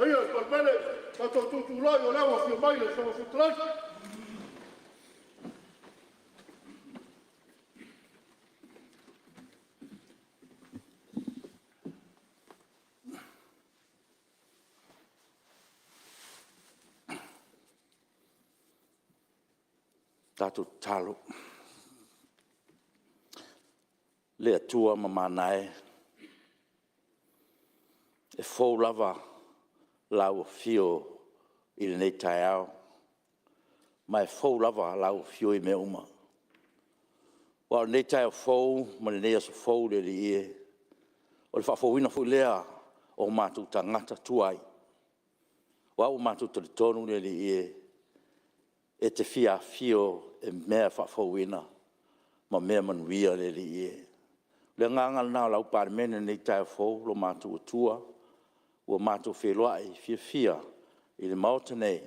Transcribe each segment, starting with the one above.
Ai, Palemene, tatou tutulai o leo a fio mai le so futlai. Tātou talo. Le atua mamanae. E fōu lava lau fio i le nei tai au. Ma e fōu lava lau fio i me uma. Wa nei tai au fōu, ma le nei aso fōu le li e. O le whafōwina fu lea o mātou tangata tuai. Wa o mātou tonu le li e. E te fia fio e mea whafōwina. Ma mea manuia le li e. Le nganga nā lau Palemene nei tai fōu lo mātou atua. Ua mātou wheloai fia i le maota nei.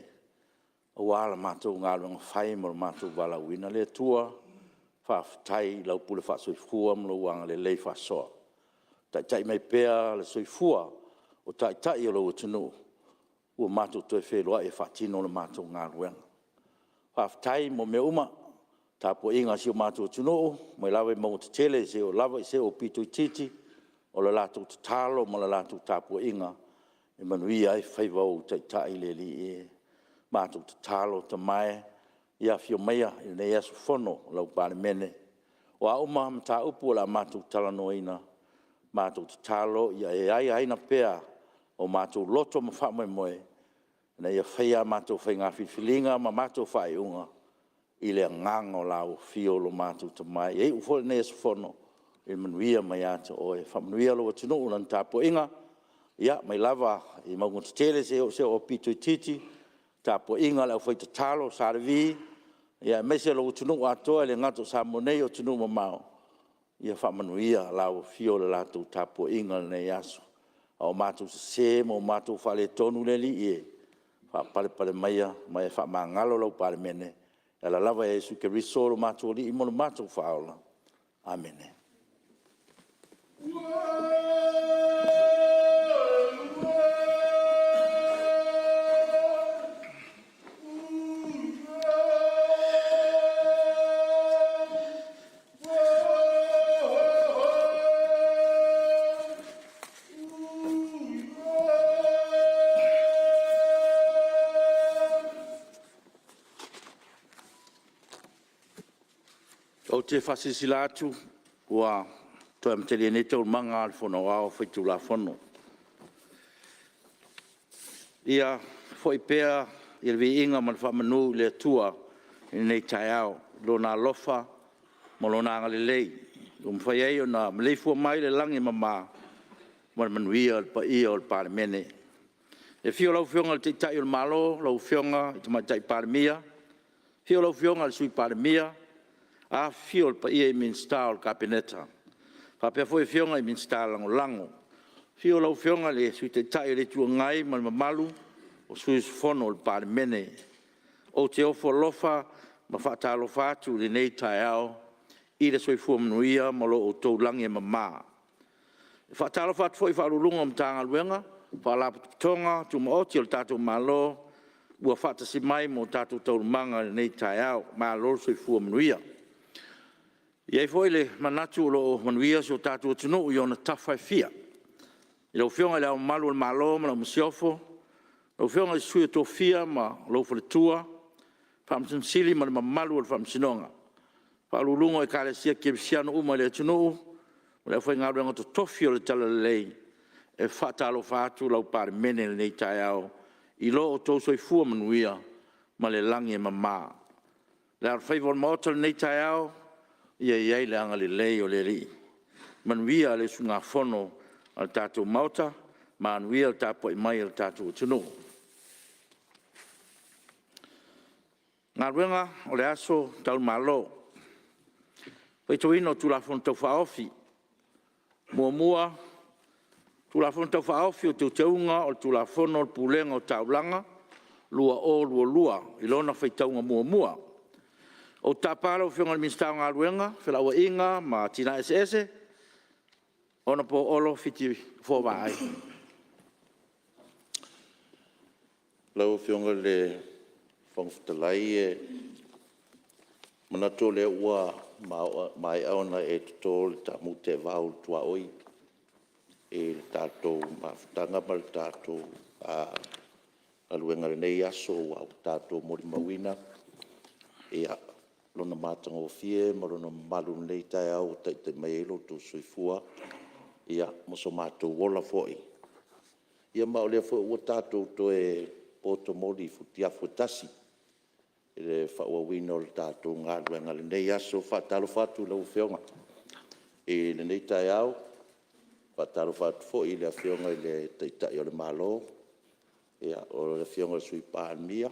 O wala mātou ngālunga whai mo mātou wala wina le tua. Whaafitai lau pule whaasoifua mo wanga le lei whaasoa. Tai mai pēa le soifua o tai o lau atunu. Ua mātou toi wheloai e whaatino le mātou ngālunga. Whaafitai mo me uma. Tāpua inga si o mātou atunu. Mai lawe mau te tele se o lawa i se o pito i titi. O le lātou te talo mo le lātou tāpua inga. E manuia ai whaiwau tai le li e. Mātou te talo te mai. Ia fio meia i nei aso fono lau Palemene. O a uma mta upu la mātou talanoina. Mātou te talo ia e ai aina pēa. O mātou loto ma whamoe moe. Nei a whaia mātou whai ngā whiwhilinga ma mātou whai unga. I le ngango lau fio lo mātou te mai. E ufo nei aso fono. I manuia mai ata oe. Whamanuia lo atunu unan tāpua inga. Ia, mai lava, i maunga te tele se o pito i titi, tāpua inga lau whai te talo, sārevi, ia, mese lo utunu atoa, le ngato Samoa o tunu mamao. Ia, whamanuia lau fio le lātou tāpua inga nei aso. O mātou se mo mātou whale tonu le li e. Whapale maia, mai whamangalo lau Palemene. Ia la lava e su ke risoro mātou li, imono mātou whaola. Amene. O te whasisila atu, ua toi amteri ne tau manga al fono ao whaitu la fono. Ia foi pea, ia vi inga man whamanu le tua nei tai au, lo na lofa, mo lo na ngale lei. Whai ei o na mleifua mai le langi mama, man manuia al pa ia o Palemene. E fio lau fionga te tai o malo, lau fionga i te mai tai Palemia, fio lau fionga al sui Palemia, a fio pa ia i minsta o kapineta. Whapea foi fionga i minsta lango lango. Fio lau fionga le sui te tai le tua ngai mal mamalu o sui fono o Palemene. O te ofo lofa ma whaatalo whātu le nei tai au i le soi fua manuia ma lo o tau langi e mama. Whaatalo whātu foi whaarulunga o mtanga luenga, whaalapatonga tu maoti o le tātou malo, ua whaatasi mai mo tātou taurumanga le nei tai au, ma lo soi fua manuia. Iei foi le manatu lo manuia so tātou tunu i ona tawhai fia. I lau fionga le au malu le malo ma lau masiofo, lau fionga le sui to fia ma lau whaletua, whamsinsili ma le mamalu le whamsinonga. Whaalulunga e kāre sia kebisiano uma le tunu, ma lau whai ngāruenga to tofi o le tala lei, e whaatalo whātu lau Palemene le nei tai au, i lo o tau soi fua manuia ma le langi e mama. Le ar whaivon maota le nei tai au, ia iai le anga le lei o le ri. Manuia le sunga fono al tātou mauta, manuia al tāpo i mai al tātou tunu. Ngā ruenga o le aso tau malo. Pai tau ino tu la fono tau whaofi. Mua, tu la fono tau whaofi o tau teunga o tu la fono o pulenga o tau langa, lua, ilona whai taunga mua. O tapara o whionga minsta o ngā ruenga, whilaua inga, ma tina ese, ona po olo fiti fōwai. Lau fionga le whangwhitalai e manato le ua mai aona e tuto le ta mute vau tua oi e le tātou mawhitanga ma le tātou a luenga le nei aso au tātou mori mawina e a lona mātanga o fie ma lona malu nei tai au te mai elo tu suifua ia moso mātou wola foi ia ma o lea foi ua tātou to e poto mori futia futasi e whauawina o le tātou ngā luenga le nei aso whatalo whatu lau whionga e le nei tai au whatalo whatu fo i le whionga i le teitai o le malo ia o le whionga sui Palemene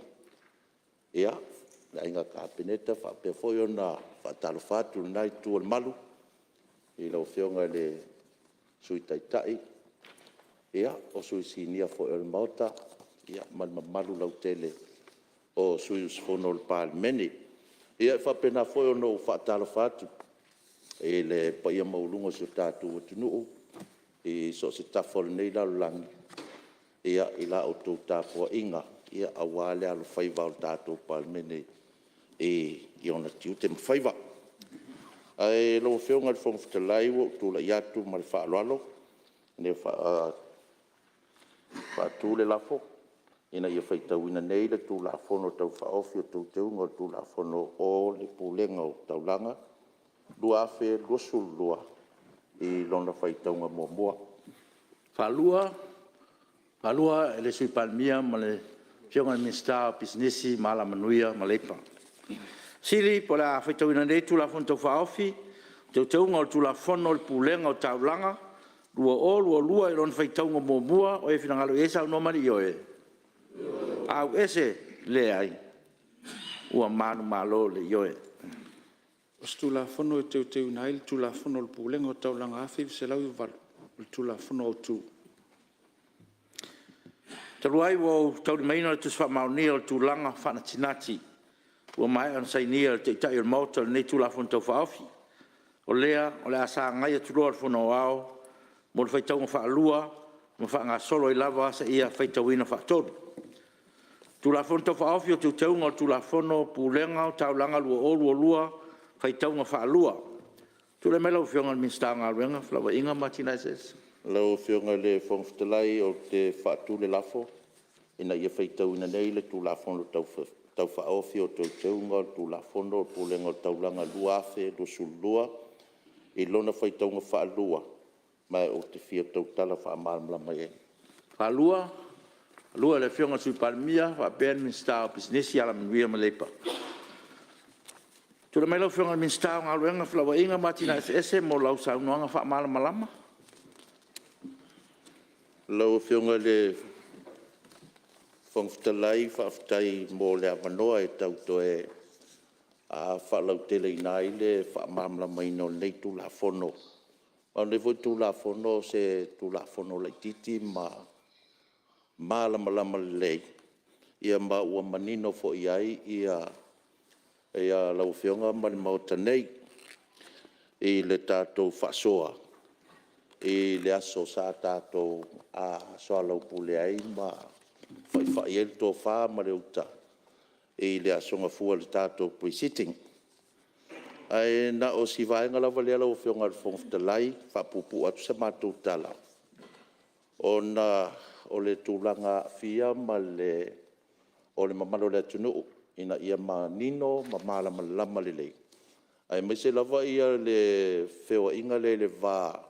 ia na inga kapeneta whapea fo i ona whatalo whatu nai tu le malu i lau whionga le sui teitai ia o sui sinia fo i le maota ia malu lau tele o sui usfono le Palemene ia whapena fo i ona o whatalo whatu e le paia maulunga si o tātou atunuu e so se tafol nei lalo langi ia i la o tō tāpua inga ia awale alo whaiva o tātou Palemene e i ona tiu te mwhaiva. Ai lo whionga le whangwhitalai o tūla i atu ma le whaaloalo ne whaatū le lafo ina ia whaitauina nei le tūla whono tau whaofi o tō teunga o tūla whono o le pūlenga o taulanga lua afe lusul lua i lona whaitaunga mua. Falua le sui Palemene ma le whionga minister businessi ma la manuia ma leipa. Siri po la whaitauina nei tūla whono tau whaofi tau teunga o tūla whono le pūlenga o taulanga lua i lona whaitaunga mua o e whinangalo esa au nomani i oe. Au ese le ai ua manu malo le i oe. Os tula fono e teu nai, tula fono le pūlenga o taulanga awhi, se lau i walu, tula fono o tū. Taruai wau tauri maina le tuswa maunia o tūlanga whanatinati. Ua mai an sainia le teitai o mauta le nei tula fono tau whaofi. O lea asa ngai aturoa le fono ao, mo le whaitaunga whaalua, mo whaanga solo i lava sa ia whaitauina whaatoru. Tula fono tau whaofi o tau teunga o tula fono pūlenga o taulanga lua whaitaunga whaalua. Tule mela o whionga minsta ngā ruenga, flawa inga matina eses. Lau whionga le whangwhitalai o te whaatu le lafo, ina ia whaitauina nei le tūla whono tau whaofi o tau teunga o tūla whono o pūlenga o taulanga lua afe do sulua, i lona whaitaunga whaalua, mai o te whia tau tala whaamalamla mai e. Whaalua le whionga sui Palemene, whapen minsta o businessi ala manuia ma leipa. Tula mai lau whionga minsta o ngā ruenga flawa inga matina ese mo lau saunoanga whaamalamala. Lau whionga le whangwhitalai whaaftai mō le awanoa e tau toe a whaalau tele inai le whaamalamla ino nei tūla whono. Ma le voi tūla whono se tūla whono lai titi ma malamalama lei. Ia ma ua manino fo iai ia lau whionga mani mauta nei i le tātou whasoa. I le aso sa tātou a soa lau pule ai ma whai el tō wha ma le uta. I le asonga fua le tātou pre-sitting. Ai na o si vaenga lava lea lau whionga le whangwhitalai whapupu atu sa mātou tala. O le tūlanga fia ma o le mamalo le atunuu. Ina ia manino ma malamalama le lei. Ai mai se lava ia le whewa inga le vā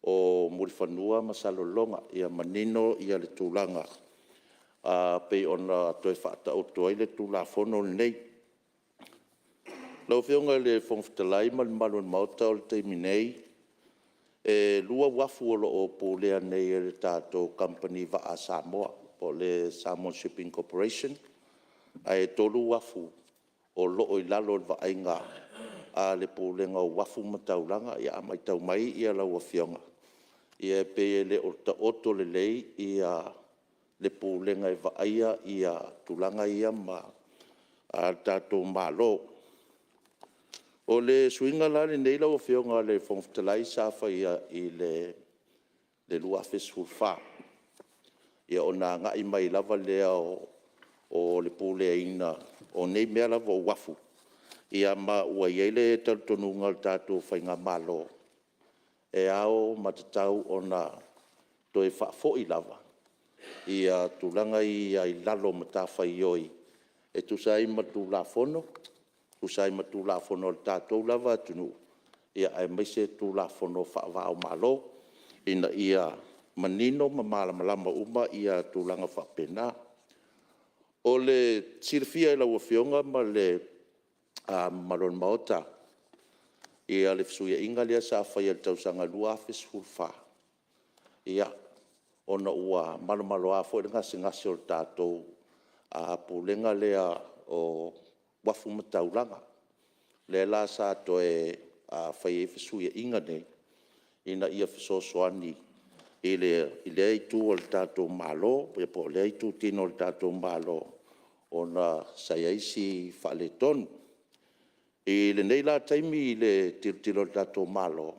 o murifanua ma salolonga ia manino ia le tūlanga. Pei ona toi whaata o toi le tūla whono nei. Lau whionga le whangwhitalai ma le maluan mauta o le teimi nei. Lua wafu o pōlea nei e le tātou company va a Samoa po le Samoa Shipping Corporation. Ai tolu wafu o loo i lalo le vaenga a le pōlenga o wafu mataulanga ia amai tau mai ia lau a whionga. Ia pe le oto le lei ia le pōlenga e vaia ia tulanga ia ma a tātou malo. O le suinga lani nei lau a whionga le whangwhitalai safa ia i le lua fesful wha. ia o nā ngai mai lava lea o le pūlea ina o nei mea lava o wafu. Ia ma ua iei le tautonunga le tātou whainga malo. E ao matatau o nā toe whaafoi lava. Ia tūlanga i lalo matawhai oi. E tusai matu la fono, tusai matu la fono le tātou lava tunu. Ia ai maise tu la fono whaavao malo. Ina ia manino ma malama uma ia tūlanga whapena. O le sirfia i lau whionga ma le maron maota. Ia le fsuia inga lea sa whai al tausanga lua fes hulfa. Ia ona ua malo afo e ngasi o le tātou pulenga lea o wafu mataulanga. Le la sa to e whai e fsuia inga nei. Ina ia fisosoani i le itu o le tātou malo, e po le itu tino le tātou malo. Ona saiaisi whale tonu. I le nei la taimi i le tiro le tātou malo.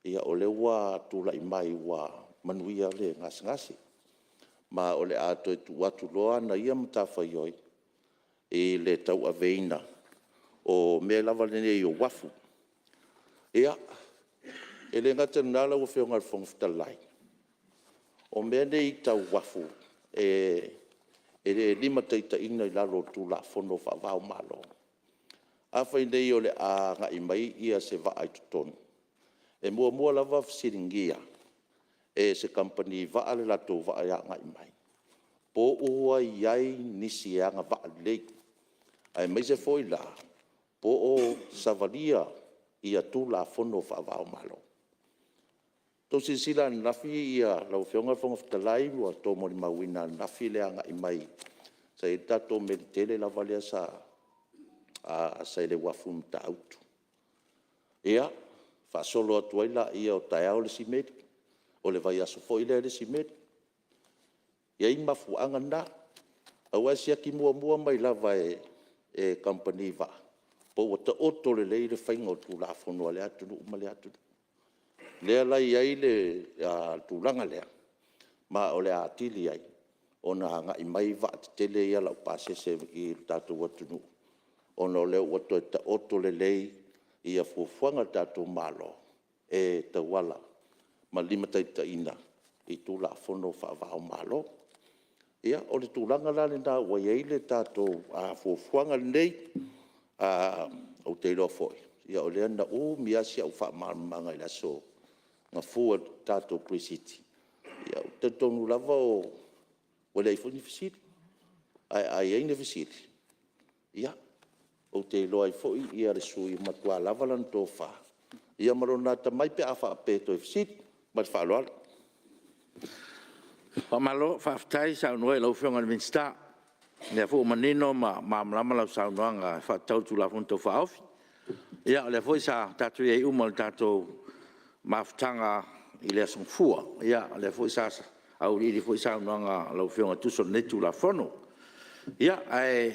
Ia o le ua tula i mai ua manuia le ngasi. Ma o le ato e tu watu loa na ia matawhai oi. I le tau aveina o mea lava le nei o wafu. Ia, e le ngata nala ua whionga le whongfitalai. O mea nei tau wafu e lima teita ina i lalo tu la fono whaavao malo. Awhai nei o le a ngai mai ia se va ai tutonu. E mua lava fsiringia e se company va ale lato va ai ngai mai. Po ua iai nisi anga va alei. Ai mai se foi la. Po o savalia ia tu la fono whaavao malo. Tau sila nafi ia lau whionga whongaftalai ua tō mori mawina nafi le anga i mai. Sa i tato meditele la valea sa sa le wafu mta autu. Ia, whaasolo atu aila ia o tae au le simedi. O le vai aso fo ile le simedi. Ia i mafu anga na. Awa sia ki mua mai lava e company va. Po wata oto le le whainga o tu la whanua le atu uma le atu. Lea lai ai le tūlanga lea. Ma o le atili ai. Ona hanga i mai va te tele ia lau pasese i tātou watunu. Ona o leo wato e ta oto le lei ia fuafuanga tātou malo. E tawala. Ma lima taita ina. I tū la fono whaavao malo. Ia o le tūlanga la le nā waiei le tātou fuafuanga nei. O te iloa foi. Ia o lea na miasi au whaamanga i laso. Nga fua tātou presiti. Ia o te tonu lava o le iPhone visiti. Ai eine visiti. Ia o te iloa i foi ia le sui matua lava lan tō wha. Ia marona ta mai pe a wha pe to visiti. Ma te wha aloala. Pamalo, whaftai sa unua e lau whionga ni minsta. Nea fu manino ma mlama lau sa unua nga whatau tu la funto wha ofi. Ia o le foi sa tātou iei umal tātou maftanga i le asongfua. Ia le foi sa au li foi sa unua nga lau whionga tuso netu la fono. Ia ai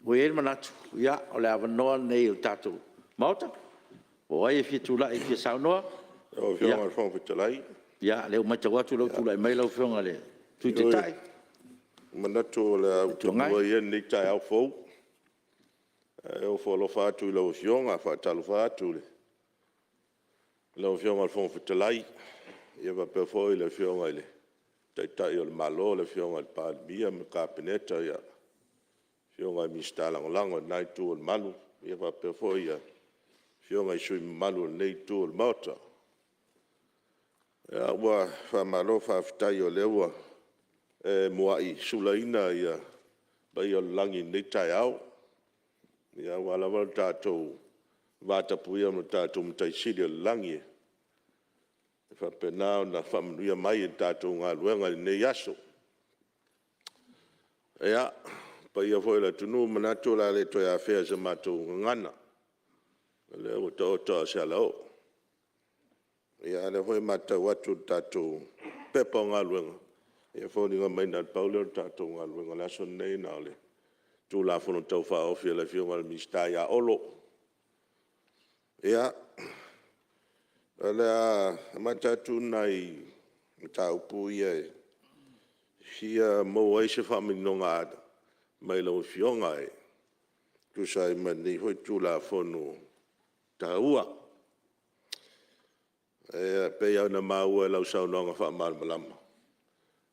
ue manatu. Ia o le avanoa nei o tātou mauta. O ai e fitu la e fia sa unua. O whionga le whongfitalai. Ia, leo mai tawatu lau tula i mai lau whionga le. Tui te tai. Manatu le au tumua ia ni tai au fau. E o wholo whātu i lau whionga, whātalu whātu le. Lau whionga le whongfitalai. Ia wa pewhoi le whionga le. Tai tai o le malo le whionga le Palemene me kāpeneta ia. Whionga i mista langolango nai tu o le malu. Ia wa pewhoi ia. Whionga i sui malu nei tu o le maota. Ia ua whamalo whawhitai o lewa mua i sulaina ia bai o langi nei tai au. Ia ua lawa tātou vātapuia mo tātou mtai siri o langi. Whapenao na whamanuia mai i tātou ngā luenga nei aso. Ia, pai a fwoi la tunu manatu la le toi a whea sa mātou ngana. Le o ta o se ala o. Ia le hoi mata watu tātou pepa o ngā luenga. Ia whoni ngā maina paule o tātou ngā luenga. Laso nei nā le. Tū la whono tau wha ofi le whionga le mista ia olo. Ia. Le a mata tū nai tā upu ia e. Hia mo ai se whaminonga mai lau fionga e. Tu sai mani hoi tula fono taua. E pe au na maua lau saunonga whamalmalama.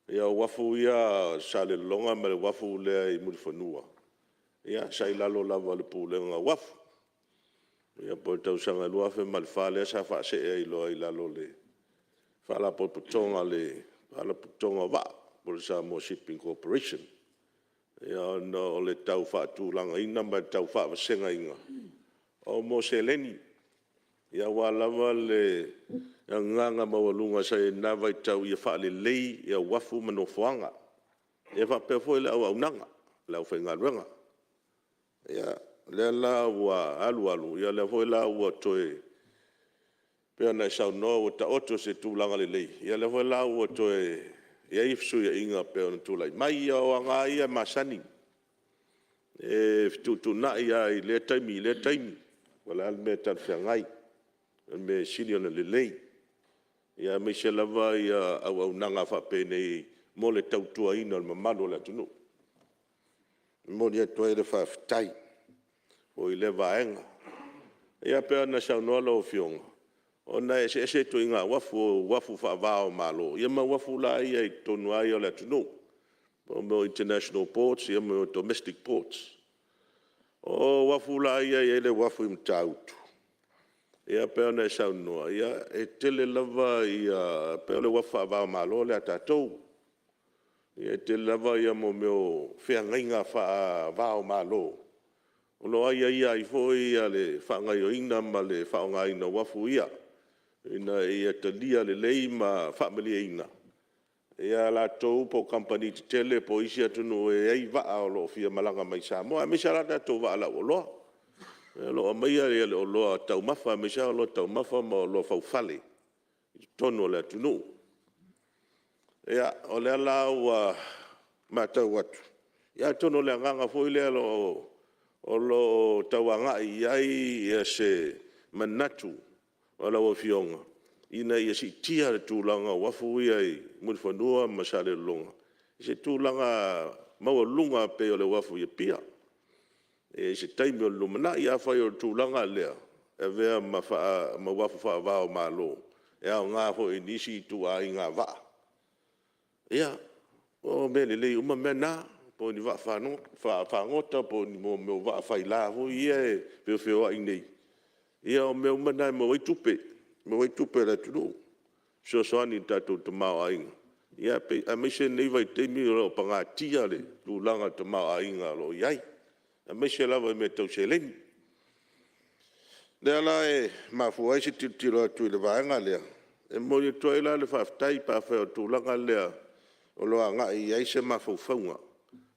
Ia wafu ia sale longa ma le wafu lea I muri whanua. Ia sai lalo lava le pūlenga wafu. Ia po tau sanga lua fe malfale sa fa se e loa I lalo le. Fala po putonga le, fala putonga wa, po le Samoa Shipping Corporation. Ia no le tau fa tūlanga ina ma tau fa vasenga inga. O mo se leni. Ia walawa le nganga mawalunga sa e nawai tau ia fa le lei ia wafu manofoanga. Ia fa pefo le au nanga, le au whaingaruanga. Ia le la wa alu, ia le foi la wa toe. Pea na sau no o ta oto se tūlanga le lei. Ia le foi la wa toe, ia ifsu ia inga pea na tūlai. Mai ia o anga ia masani. E fitu na ia I le taimi. Wala alme tan whiangai. Me sili ona le lei. Ia me se lava ia au nanga whapene mo le tautua ina le mamalo le tunu. Mo lia toe le whaftai. O I le vaenga. Ia pea na sau noa lo fionga. O na e se tu inga wafu whaavao malo. Ia ma wafu la ia I tonu ai o le tunu. O mo international ports, ia mo domestic ports. O wafu la ia le wafu imtautu. Ia pea na sau noa. Ia e tele lava ia pea le wafu whaavao malo le atatou. Ia tele lava ia mo meo whiangainga whaavao malo. O loa ia I foi ia le whaangai o ina ma le whaonga ina wafu ia. Ina ia talia le lei ma whaamalia ina. Ia la tau po company te tele po isi atunu e ei waa o lo fia malanga mai Samoa. Me sa rata tau waa la o loa. Lo a maia ia le o loa tau mafa. Me sa o loa tau mafa ma o loa faufale. Tono le atunu. Ia o le ala ua matau atu. Ia tono le nganga foi le alo o lo tauanga iai ia se manatu o la fionga. Ina ia si tia le tūlanga wafu ia I muri whanua masale longa. Se tūlanga maua lunga pe o le wafu ia pia. E se taimi o lumana ia whai o tūlanga lea. E vea ma wafu whaavao malo. E au ngā ho I nisi tu a I ngā waa. Ia, o mele lei uma mena. Po ni wa whangota, po ni mo wa whaila ho ia e peo ai nei. Ia o meo mana mo waitupe la tunu. Soani tatou te mao ainga. Ia pe a meise nei vai teimi o panga tia le tūlanga te mao ainga lo iai. A meise lava me tau se leni. Lea la e mafu ai se tiro atu I le vaenga lea. E mo ni toi la le whaftai pa whao tūlanga lea. O loa nga I ai se mafaufaunga.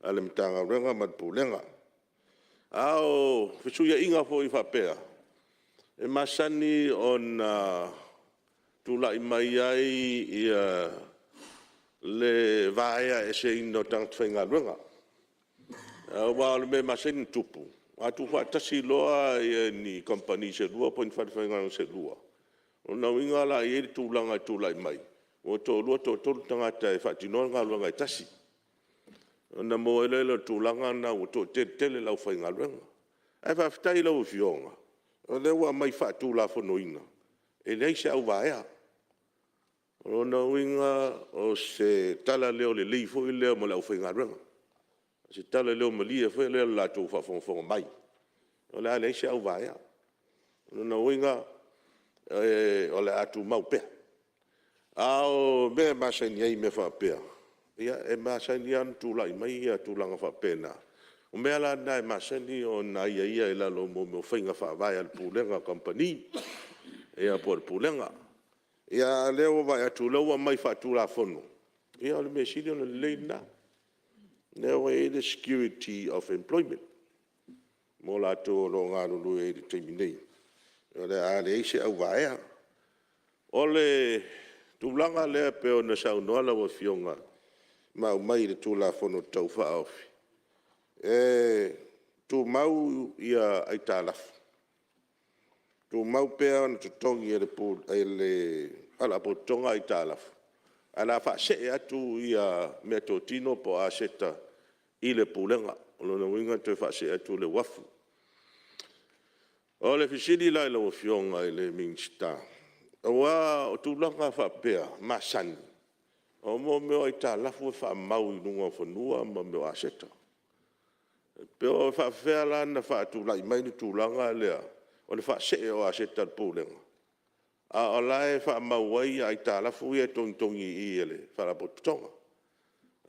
Ale mtanga renga matpulenga. Ao fisuia inga fo I whapea. E masani on tula I mai ai ia le vaea e se ino tangtwhenga renga. Wa le me masani tupu. Atu whatasi loa ia ni company se lua po whatwhenga se lua. O na winga la I tulanga tula I mai. O to lua to tangata e whatinoanga luanga I tasi. Na mo ele tūlanga na o to tele lau whaingaruenga. Ai whaftai lau fionga. O lewa mai whatu la whanoina. E nei se au vaea. O na winga o se tala leo le leifo I leo mo lau whaingaruenga. Se tala leo ma lia whai leo la tō whafonga mai. O lea nei se au vaea. O na winga o le atu mau pea. Ao me masani ai me whapea. Ia e masani an tula I mai ia tūlanga whapena. O mea la na e masani o na ia la lo mo whainga whaavai al pūlenga company. Ia po al pūlenga. Ia leo vai atu laua mai whatūla whono. Ia le me siri ona leina. Leo e the security of employment. Mo la tō lo ngāru lui e te teimi nei. O le a le eise au vaea. O le tūlanga lea peo na sau noala wa fionga. Mau mai le tūla whono tau whaofi. E tū mau ia ai tālafu. Tū mau pēa na tutongi e le ala potonga ai tālafu. ala fa se atu ia me to tino po a seta i le pulenga o lo winga te fa se atu le wafu o le fisili la le ofionga i le minsta wa o tulanga fa pea masani o mo me o ita la fu fa mau i lunga fonua ma me a seta pe o fa fela na fa tu lai mai ni tulanga le o le fa se o a seta pulenga a o lai fa mawai ai ta la fu e tong i ele fa la potonga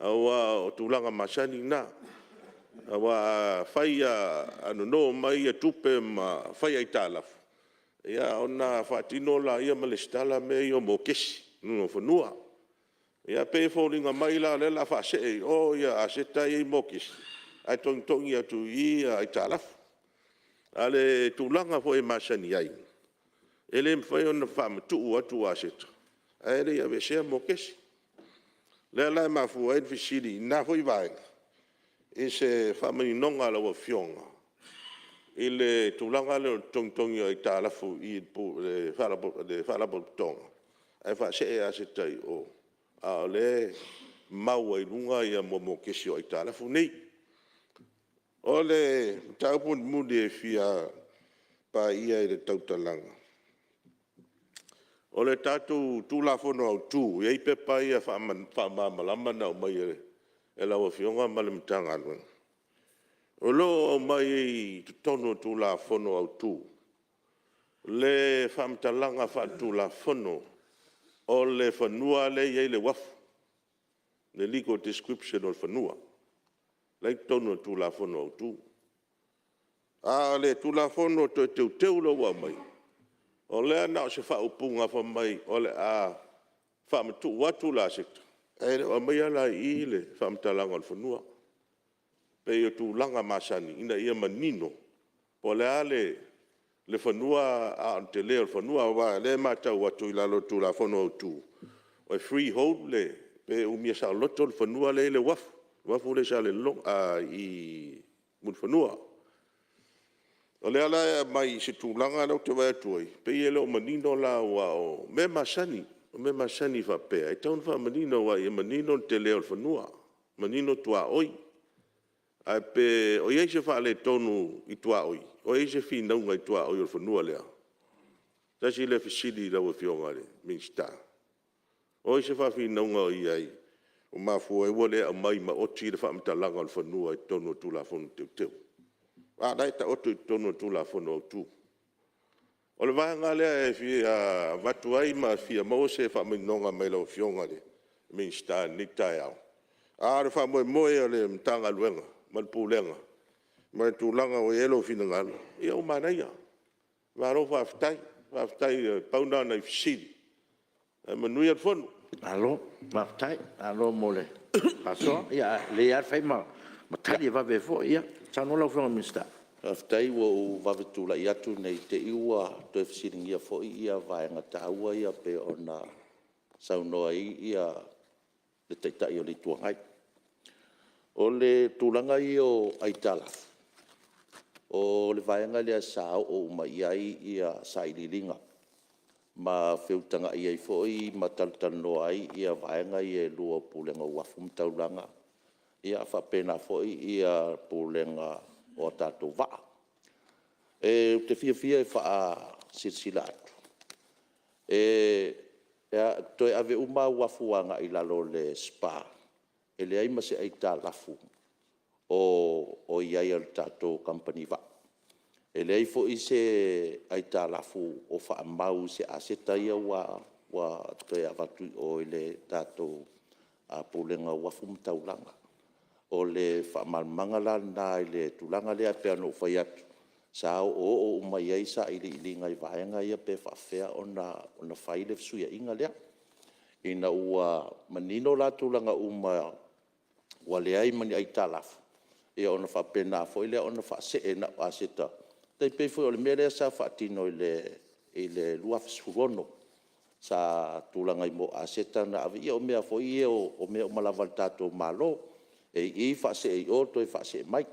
a wa o tulanga masani na a wa fai anu no mai e tupe ma fai ai ta la ia ona fa tino la ia malestala me yo mokesi no fonua ia pe fo linga mai la le la fa se o ia a seta i mokesi ai tong ia tu i ai ta la ale tulanga fo e masani ai ele foi ona fam tu atu aset ele ia vese mo kesi le la ma fu e fisili na foi vai ese family nonga la fionga ele tulanga le tong ia ita la fu i pu fala tong ai fa se aset ai o a le mau ai lunga ia mo kesi o ita la fu nei ole taupun mude fia pa ia le tautalanga o le tatu tula fono au tu e pe pa ia fa malama na mai e la o fionga malimtanga no o lo mai tono tula fono au tu le famtalanga fa tula fono o le fanua le ye le waf le legal description o fanua le tono tula fono au tu a le tula fono te lo wa mai o le na se fa upunga fa mai o le a fa mtu watu la se e o mai ala i le fa mtalanga o funua pe yo tu langa masani ina ia manino o le ale le funua a te le o funua wa le mata watu ila lo tu la fono tu o freehold le pe u mi sa loto o funua le wafu le sa le long a i mun funua o le ala mai se tūlanga nau te wai tuai. Pe ele o manino la wa o me masani fa pe. Ai taun fa manino wa i manino te leo whanua. Manino tua oi. Ai pe o iei se fa le tonu i tua oi. O iei se fi naunga i tua oi o whanua lea. Tasi le fisili la wa fionga le, minsta. O iei se fa fi naunga o iei. O mafua e wale a mai ma oti le fa mtalanga o whanua i tonu tu la fonu teu. A dai ta oto tono tu la fono tu. O le vanga le e fi a vatuai ma fi a mose fa minonga me lo fionga le. Min sta ni tai au. A re fa mo le mtanga luenga, mal pulenga. Ma tu langa o yelo fi ngal. Ia o manaia. Va ro fa ftai pauna na fsidi. E manui al fono. Alo, maftai, alo mole. Paso, ia le ar fai ma tali va be fo ia. Tano lau whanga minsta. Aftai wa u wawetu la iatu nei te iua to fsiring ia fo ia vaenga taua ia pe ona saunoa ia le taitai o le tuangai. O le tūlanga i o aitala. O le vaenga lea sao o umaiai ia saililinga. Ma whiutanga ia i fo i matalutanoa ia vaenga i e lua pulenga wafum taulanga. Ia whapena foi ia pulenga o tātou waa. E te fia e wha silsila atu. Toi ave uma wafuanga i lalo le spa. E le aima se ai tā lafu o iai al tātou company waa. E le ai foi se ai tā lafu o wha mau se aseta ia wa toi avatu o le tātou pulenga wafum taulanga. O le whamalmangala nā i le tulanga lea pia no whai atu. Sa o mai ai sa ili ngai vaenga ia pe whawhea o na whai le fsuia inga lea. Ina ua manino la tulanga wa le ai mani ai talafu. Ia ona whapena fo lea ona whase e na aseta. Tei pe fo o le mea lea sa whatino i le lua fsurono. Sa tulanga i mo aseta na avi ia o mea fo ia o mea o malaval tato malo. E fa se o to fa se mai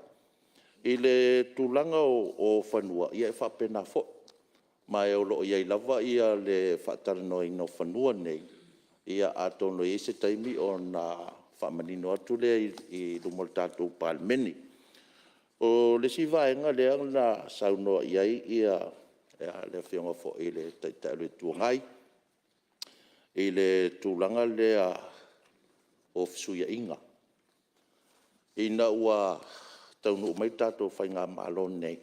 ile tulanga o fanua ia fa pena fo mai o lo ia lava ia le fa tarno ino fanua nei ia atono i se taimi o na whamanino atu lea i lumol tātou Palemene. O le si vaenga lea na saunoa iai ia le whionga fo i le taitai le tuangai. I le tūlanga lea o fisuia inga. Ina ua taunu mai tātou whainga malo nei.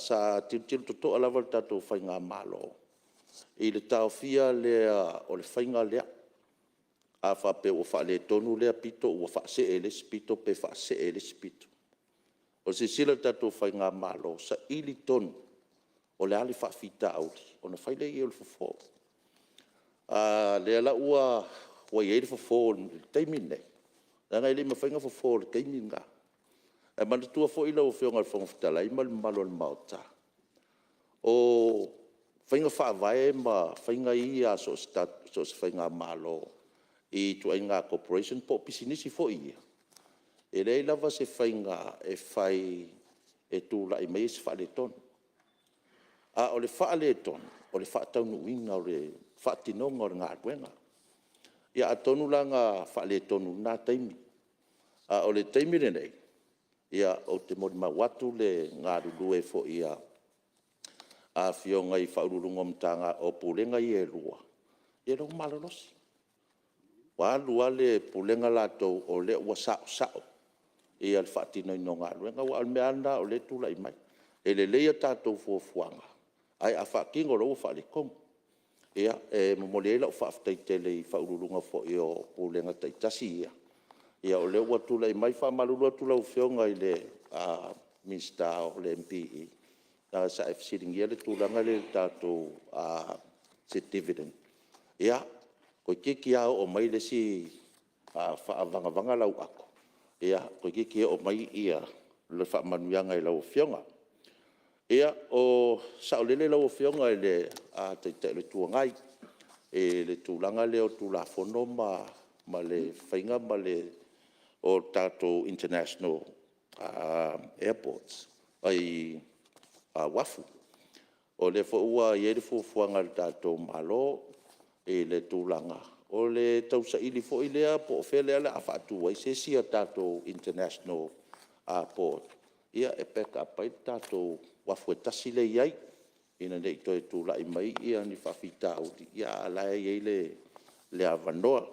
Sa tilu toto alawa tātou whainga malo. I le tau fia lea o le whainga lea. A whape o wha le tonu lea pito, ua wha se e le spito, pe wha se e le spito. O se sila tātou whainga malo, sa ili tonu, o le ali wha fita auri, o na whaile i o le fofo. Lea la ua i e le fofo le taimine. Nanga ili ma whainga fofo le taimine. E mana tua fo ila o whionga le whangawhitala, i mali malo le maota. O whainga whaavae ma whainga i a so se whainga malo i tu ainga corporation po pisinisi fo i. E rei lava se whainga e whai e tūla i mai se wha le ton. O le wha le ton, o le wha taunu winga, o le wha tinonga o le ngā ruenga. Ia a tonu la ngā wha le tonu nā taimi. O le taimi le nei, ia o te mori mawatu le ngā rulue fo ia a whionga i whaururunga mtanga o pulenga i e rua. Ia rau malolosi. Wa lua le pulenga latou o le ua sao. Ia le whaatino i no ngā ruenga wa al meana o le tula i mai. E le leia tātou fuafuanga. Ai a whaakingo rau wha le kong. Ia momole ela o whaaftaitere i whaururunga fo i o pulenga taitasi ia. Ia o le ua tula i mai whaamalulua tula u whionga i le minsta o le MPE. Sa e fisiringia le tūlanga le tātou se dividend. Ia, ko kiki au o mai le si whaavangavanga lau ako. Ia, ko kiki o mai ia le whaamanuianga i lau whionga. Ia, o saolele lau whionga i le teitai le tuangai. E le tūlanga le o tūlafono ma le whainga ma le o tātou international airports. Ai wafu. O le ua i ere fuafuanga le tātou malo e le tūlanga. O le tausa ili fo i lea po whelea le awhaatua i se sia tātou international port. Ia e peka apai tātou wafu e tasi le iai. Ina le ito e tūla i mai ia ni whawhita audi. Ia alai i le avanoa.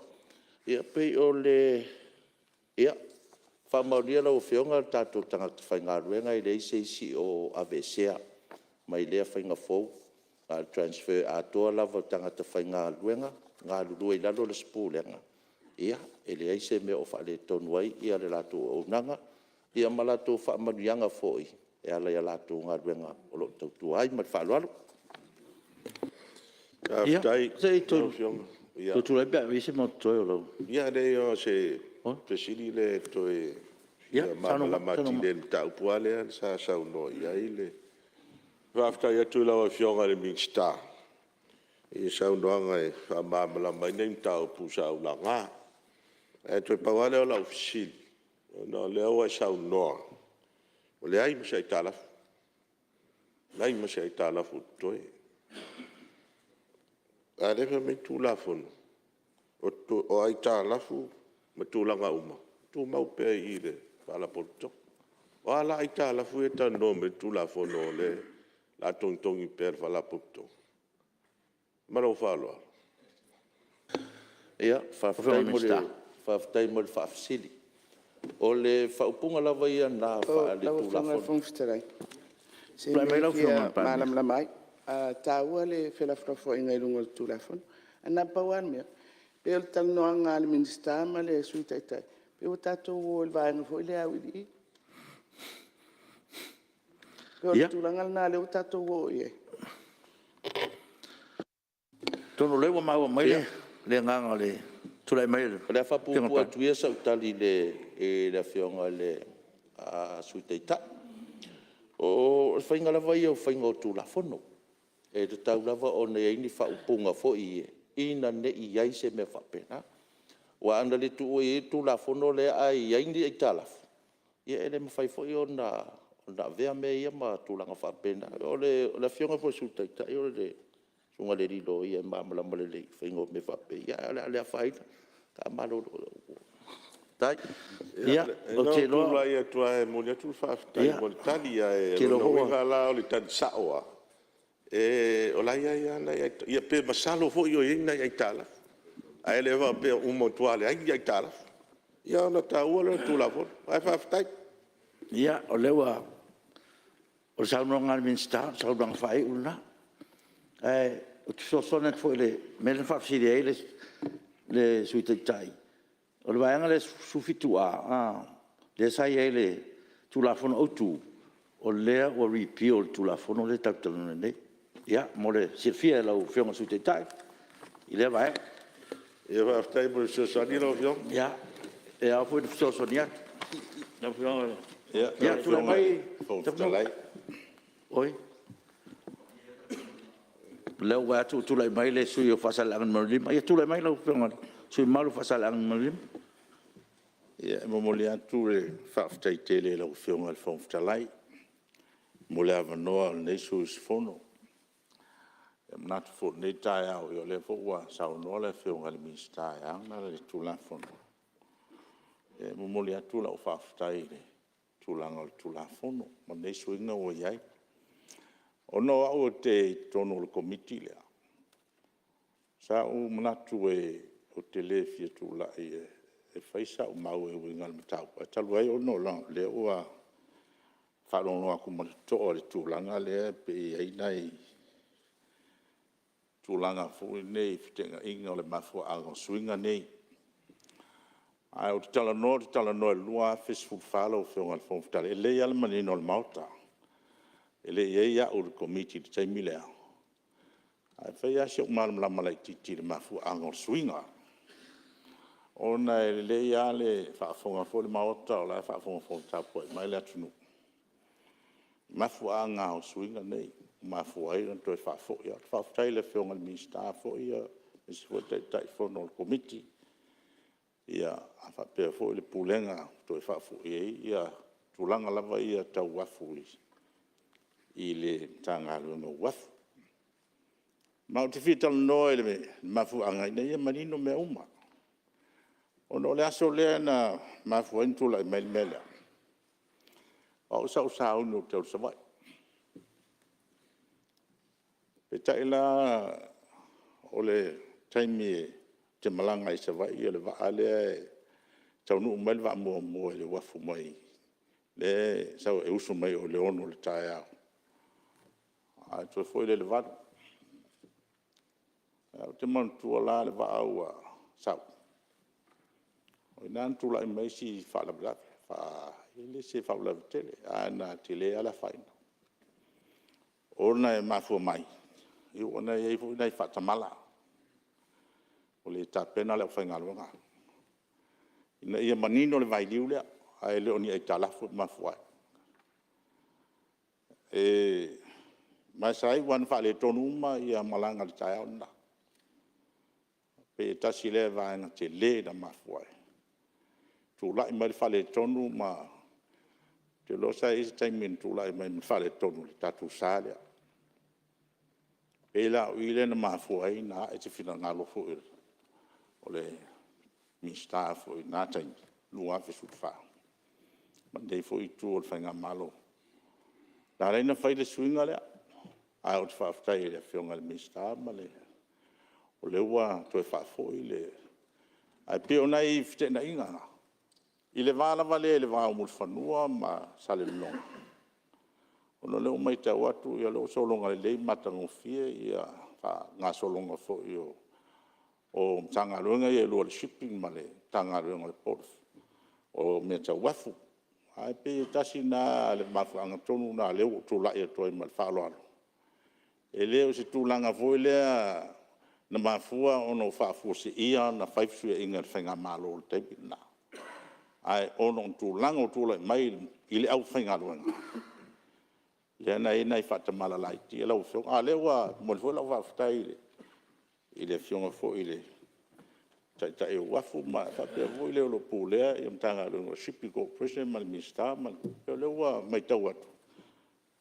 Ia pei o le ia whamauria lau whionga tātou tangata whainga ruenga i le isi o avesea. Mai lea whainga fau, transfer a toa lava tangata whainga ruenga, ngā lulu i lalo le spūlenga. Ia, e le eise mea o whaale tonuai, ia le lato o nanga, ia ma lato whaamanuianga foi, e ala ia lato ngā ruenga o lo tautua ai, ma whaalualo. Ia, se i tō tūlai bea, vise mo toi o lau. Ia, rei o se presidi le toi malamati le taupua lea, sa sauno ia i le. Whafta ia tui lawa whionga le Minsta. I saunoanga e whamamala mai nei taupu saula ngā. E tui pawale o lau fisili. No leo e saunoa. O le ai masa i tālafu. Lai masa i tālafu toi. A lefa me tūlafonu. O ai tālafu ma tūlanga uma. Tu mau pe i le palapoto. O ala ai tālafu e tano me tūlafonu o le la tongi per palapoto. Maro whaloa. Ia, whaftai mo le whafsili. O le whaupunga lava ia nā whaale tūlafonu. Se me kia malam la mai, tāua le whelawhawha i ngai runga tūlafonu. Ana pauan mea, pe o tangnoa ngā le minsta ma le sui taitai. Pe o tātou o le vaenga fo i le au i. Pe o tūlanga nā le o tātou o i e. Tono lewa maua mai le nganga le tūlai mai le. Le whapupu atuia sa utali le whionga le sui taitai. O whainga lava i o whainga o tūlafono. E te tau lava o ne eini whaupunga fo i e. Ina ne i ai se me whapena. Wa anda le tu e tūlafono le ai eini i tālafu. Ia ele me whai fo i o na vea me ia ma tūlanga whapena. O le whionga fo sui taitai o le Sunga le rilo ia mamala male le whaingo me whape. Ia lea whaina. Ka malo. Tai. Ia, o te loa. loa. Ia tua e moni atu whaftai Ia. mo le tali ia e Ke lo loa. inga la o le tali saoa. E o la ia na ia pe masalo fo io ina ia tala. Ai le va pe un motuale ai ia tala. Ia na ta ua tu la fo. Ai whaftai. Ia, o lewa. O sauno ngal minsta, sauno ngal whai una. O te sosone fo le, me le whafsiri ei le suitai. O le vaianga le sufitua, le sai ei le tulafono o tu, o lea o repeal le tulafono le tautanu nei. Ia, mo le sirfia lau whionga suitai. I le vai. Ia whaftai mo le sosani lo fio. Ia, e au fo le sosoni atu. Na whionga. Ia, tula mai. Fonotaga. Oi. Leo wa tu lai mai le sui o fasalangan malim. Ia tu lai mai lau whionga. Sui malu fasalangan malim. Ia, mo le atu le whaftai tele lau whionga le Fonotaga. Mo le avanoa nei sui fono. Ia manatu fo nei tai au i o le fo ua saunoa le whionga le minsta e ana le tulafono. Ia, mo le atu lau whaftai le tulanga o le tulafono. Ma nei suinga o iai. Ono au te tono le komiti lea. Sa o manatu o te le fia tula e whaisa o mau e winga le matau. E talu ai ono lang le ua whalono aku toa le tūlanga lea pe i ainai tūlanga fui nei fitenga inga o le mafua anga swinga nei. Ai o te talanoa e lua festival whala o whionga le Fonotaga. E le ala manino le mauta. E le ia o le komiti te taimi lea. Ai whai asi o malam lama lai titi le mafua anga o swinga. Ona e le ia le whaafonga fo le mauta o la whaafonga Fonotaga poe. Mai le atunu. Mafua anga o swinga nei. Mafua ai ranto e whaafo ia. Whaafutai le whionga le minsta fo ia. Mesi fo tai fono le komiti. Ia a whapea fo le pulenga to e whaafu ia tūlanga lava ia tau wafu i le tanga lunga wafu. Ma o te whitala noa le mafu anga ina ia manino mea uma. Ono le aso lea na mafu aintula i mele. O sa unu te o sawai. Pe taila o le taimi te malanga i sawai i le waa lea taunu umel wa mua le wafu mai. Le sau e usu mai o le ono le tae au. A to foi le vado. O te mantua la le va au sau. O nan tu la mai si fa la bla fa ele se fa la tele ana tele ala faina. Ona e mafu mai. I ona e fu nai fa tamala. O le tapena le fa ngalonga. Ina ia manino le vai liu le ai le oni ai talafu mafu ai. Masai wan fa le tonuma ia malanga le tae ona. Pe tasi le vaenga te le na mafuai. Tu lai mai fa le tonu ma te losa is taimin tu lai mai fa le tonu le tatu salia. Pe la uile na mafuai na e te fina ngalo fu o le minsta fu na tai lua fe sutfa. Mandei fu i tu o whainga malo. La reina fai le swinga lea. Ai o te whaaftai le whionga le minsta ma le. O le ua to e whaafoi le. Ai pe o nei fitena inga. I le wāla wale le wā umul whanua ma sale long. O no leo mai te watu ia leo solonga le lei matango fie ia ngā solonga fo i o tanga ruenga ia lua le shipping ma le tanga ruenga le port. O mea te wafu. Ai pe tasi na le mafu anga tonu na leo tu la ia toi ma le whaaloalo. E leo se tūlanga foi lea na mafua ono whaafua se ia na whaifsua inga le whainga malo le teipi na. Ai ono tūlanga o tūlai mai i le au whainga luenga. Lea na e nei whatamala lai ti e lau whionga. A leo a mo le foi lau whaafutai i le whionga foi i le ta e wafu ma whapea foi leo lo pūlea i amtanga luenga shipping corporation ma le minsta ma leo mai tau atu.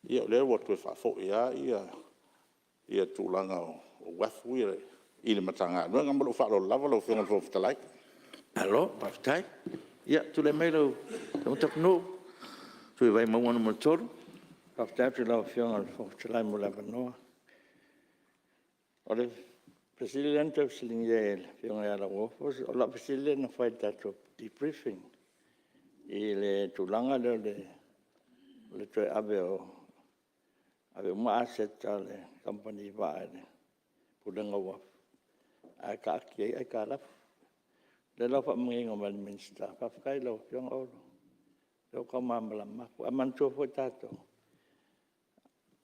Ia leo watu e whaafo ia tūlanga o wafu i le matanga. Nua ngā malu whaaro lava lau whionga whawhitalai. Alo, paftai. Ia, tule mai lau, tau tapno. Tui vai mawana mo toru. Paftai tu lau whionga whawhitalai mo lava noa. Ole, Presidente of Silinge, whionga ia la wofos, o la Presidente na whai tato debriefing. I le tulanga le tue ave maaseta le company vae le pulenga waf. Ai ka aki ai ka lafu. Le lau wha mngingo mani minsta. Whawhakai lau whionga oro. Leo ka mamala maku. A mantua fo tato.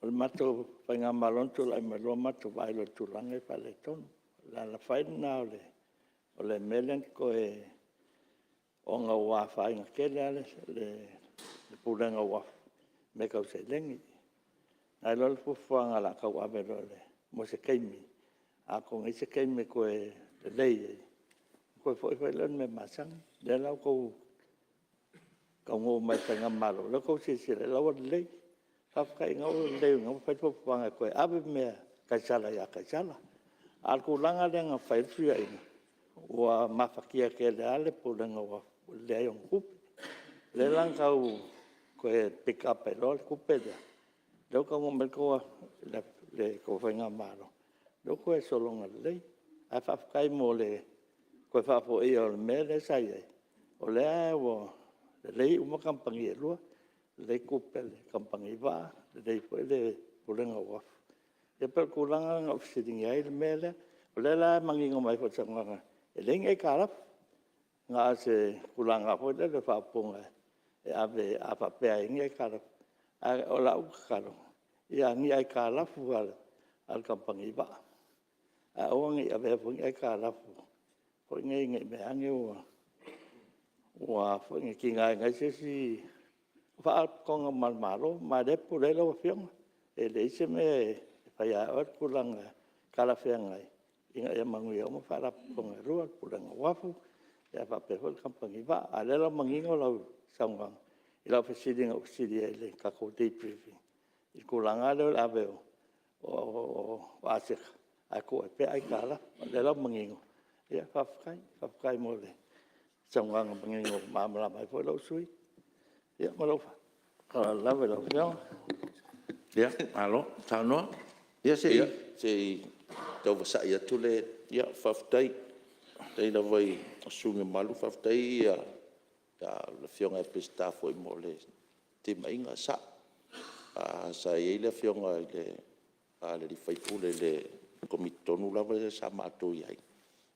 O le mato whainga malonto lai me loa mato vai lo tulanga i pale tonu. La whaina o le melen ko o ngā wā whainga kele ale le pulenga waf. Me kau se lengi. Nai lo le fufuanga la kau abe lo le mo se keimi. A ko ngai se keimi ko le lei. Ko foi lan me masang. Le lau ko ngō mai whainga malo. Le kau se le lau lei. Whawhakai ngau lei ngau whai fufuanga ko abe mea kaisala ya kaisala. Al ko langa le ngā whairwhia inga. Ua mawhakia ke le ale pulenga waf. Le ai on kupe. Le lang kau ko pick up e lo kupe da. Leo ka mo melkoa le ko whainga malo. Leo ko solonga lei. A whawhakai mo le ko whawho e o le mea le sai e. O le ai o le lei uma kampangi e lua. Le kupe le kampangi waa. Le lei po le pulenga waf. E per kulanga nga ofisitingi ai le mea le. O le la mangingo mai po tsanganga. E le ngai karap. Nga se kulanga po le whaponga. E ave a papea ngai karap. O la uka karo. Ia ngi ai ka lafu al kampangi ba. A ongi ave fungi ai ka lafu. Ko ngai me ange wa fungi ki ngai si fa konga malmalo ma de pulelo fiong. E le se me fa ya or kulanga kala fiangai. Inga ya mangu ya mo fa la konga rua kulanga wafu. Ya fa pe hol kampangi ba. Ale la mangingo lau sangwang. Ila fesiringa uksidia ele kako debriefing. I kulanga le ave o asik aku pe ai kala le la mangingo. Ya whawhakai mo le. Sangwang mangingo mamala mai fo lau sui. Ya malofa. Lave lau fiong. Ya, alo, tau noa. Ya, se tau wasa ia tule, ya, whawhtai. Tei na vai sunga malu whawhtai ia. Ya, le fionga e pista foi mo le te mainga sa. Sa e le fionga le di faipule le komitonu lava sa mato iai.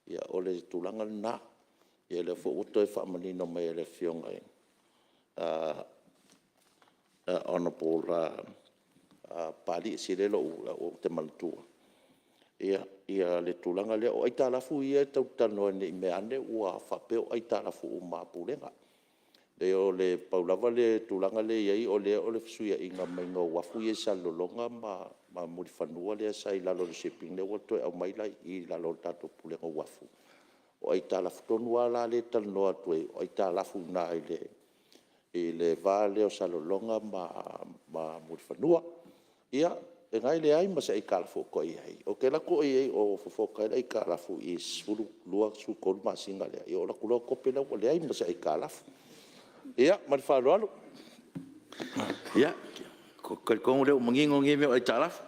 Ia ole tulanga na. Ia le fo uto e whamanino mai le fionga e. Honorable pali sirelo o te maltua. Ia le tulanga le o aita lafu ia tau tano ne me ane ua whapeo aita lafu o mapulenga. Le o le paulava le tulanga le iai o le fsuia inga mainga wafu ia sa lolonga ma muri whanua le sa i lalo le shipping le wato au maila i lalo tato pulenga wafu. O aita lafu tonua la le tanoa tue o aita lafu na i le vale o sa lolonga ma muri whanua. Ia, e ngai le ai masa i kalafu ko iai. O ke lako iai o fofoka i kalafu i suru lua su kolu masinga le ai. O la kula kopela o le ai masa i kalafu. Ia, marifalo alo. Ia, kong leo mangingo ngi me ai talaf.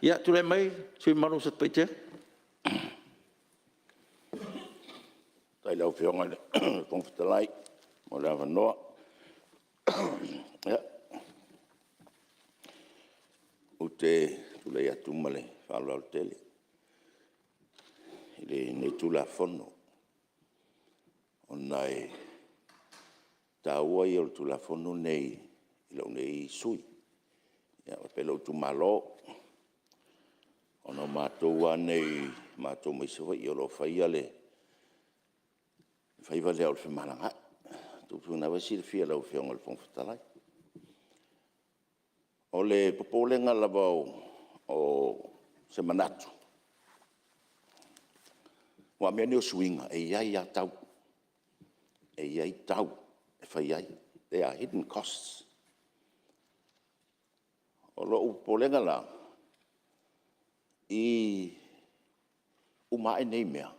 Ia, tu le mai, sui maru sat peite. Tai lau whionga le kongwhitalai, mo le awa noa. Ia. O te tule atu male, whalo al tele. Ile ne tula fono. O nai taua i o tula fono nei, ilo nei sui. Ia, pelo tu malo. Ono mātua nei, mātua maisewa i o lo whaia le. Whaiva leo le whamalanga. Tupu na wasi le fia lau whionga le kongwhitalai. O le popolenga lava o se manatu. Wa mea neo swinga, e iai a tau. E iai tau, e whai ai. They are hidden costs. O lo popolenga la, I Uma e nei mea.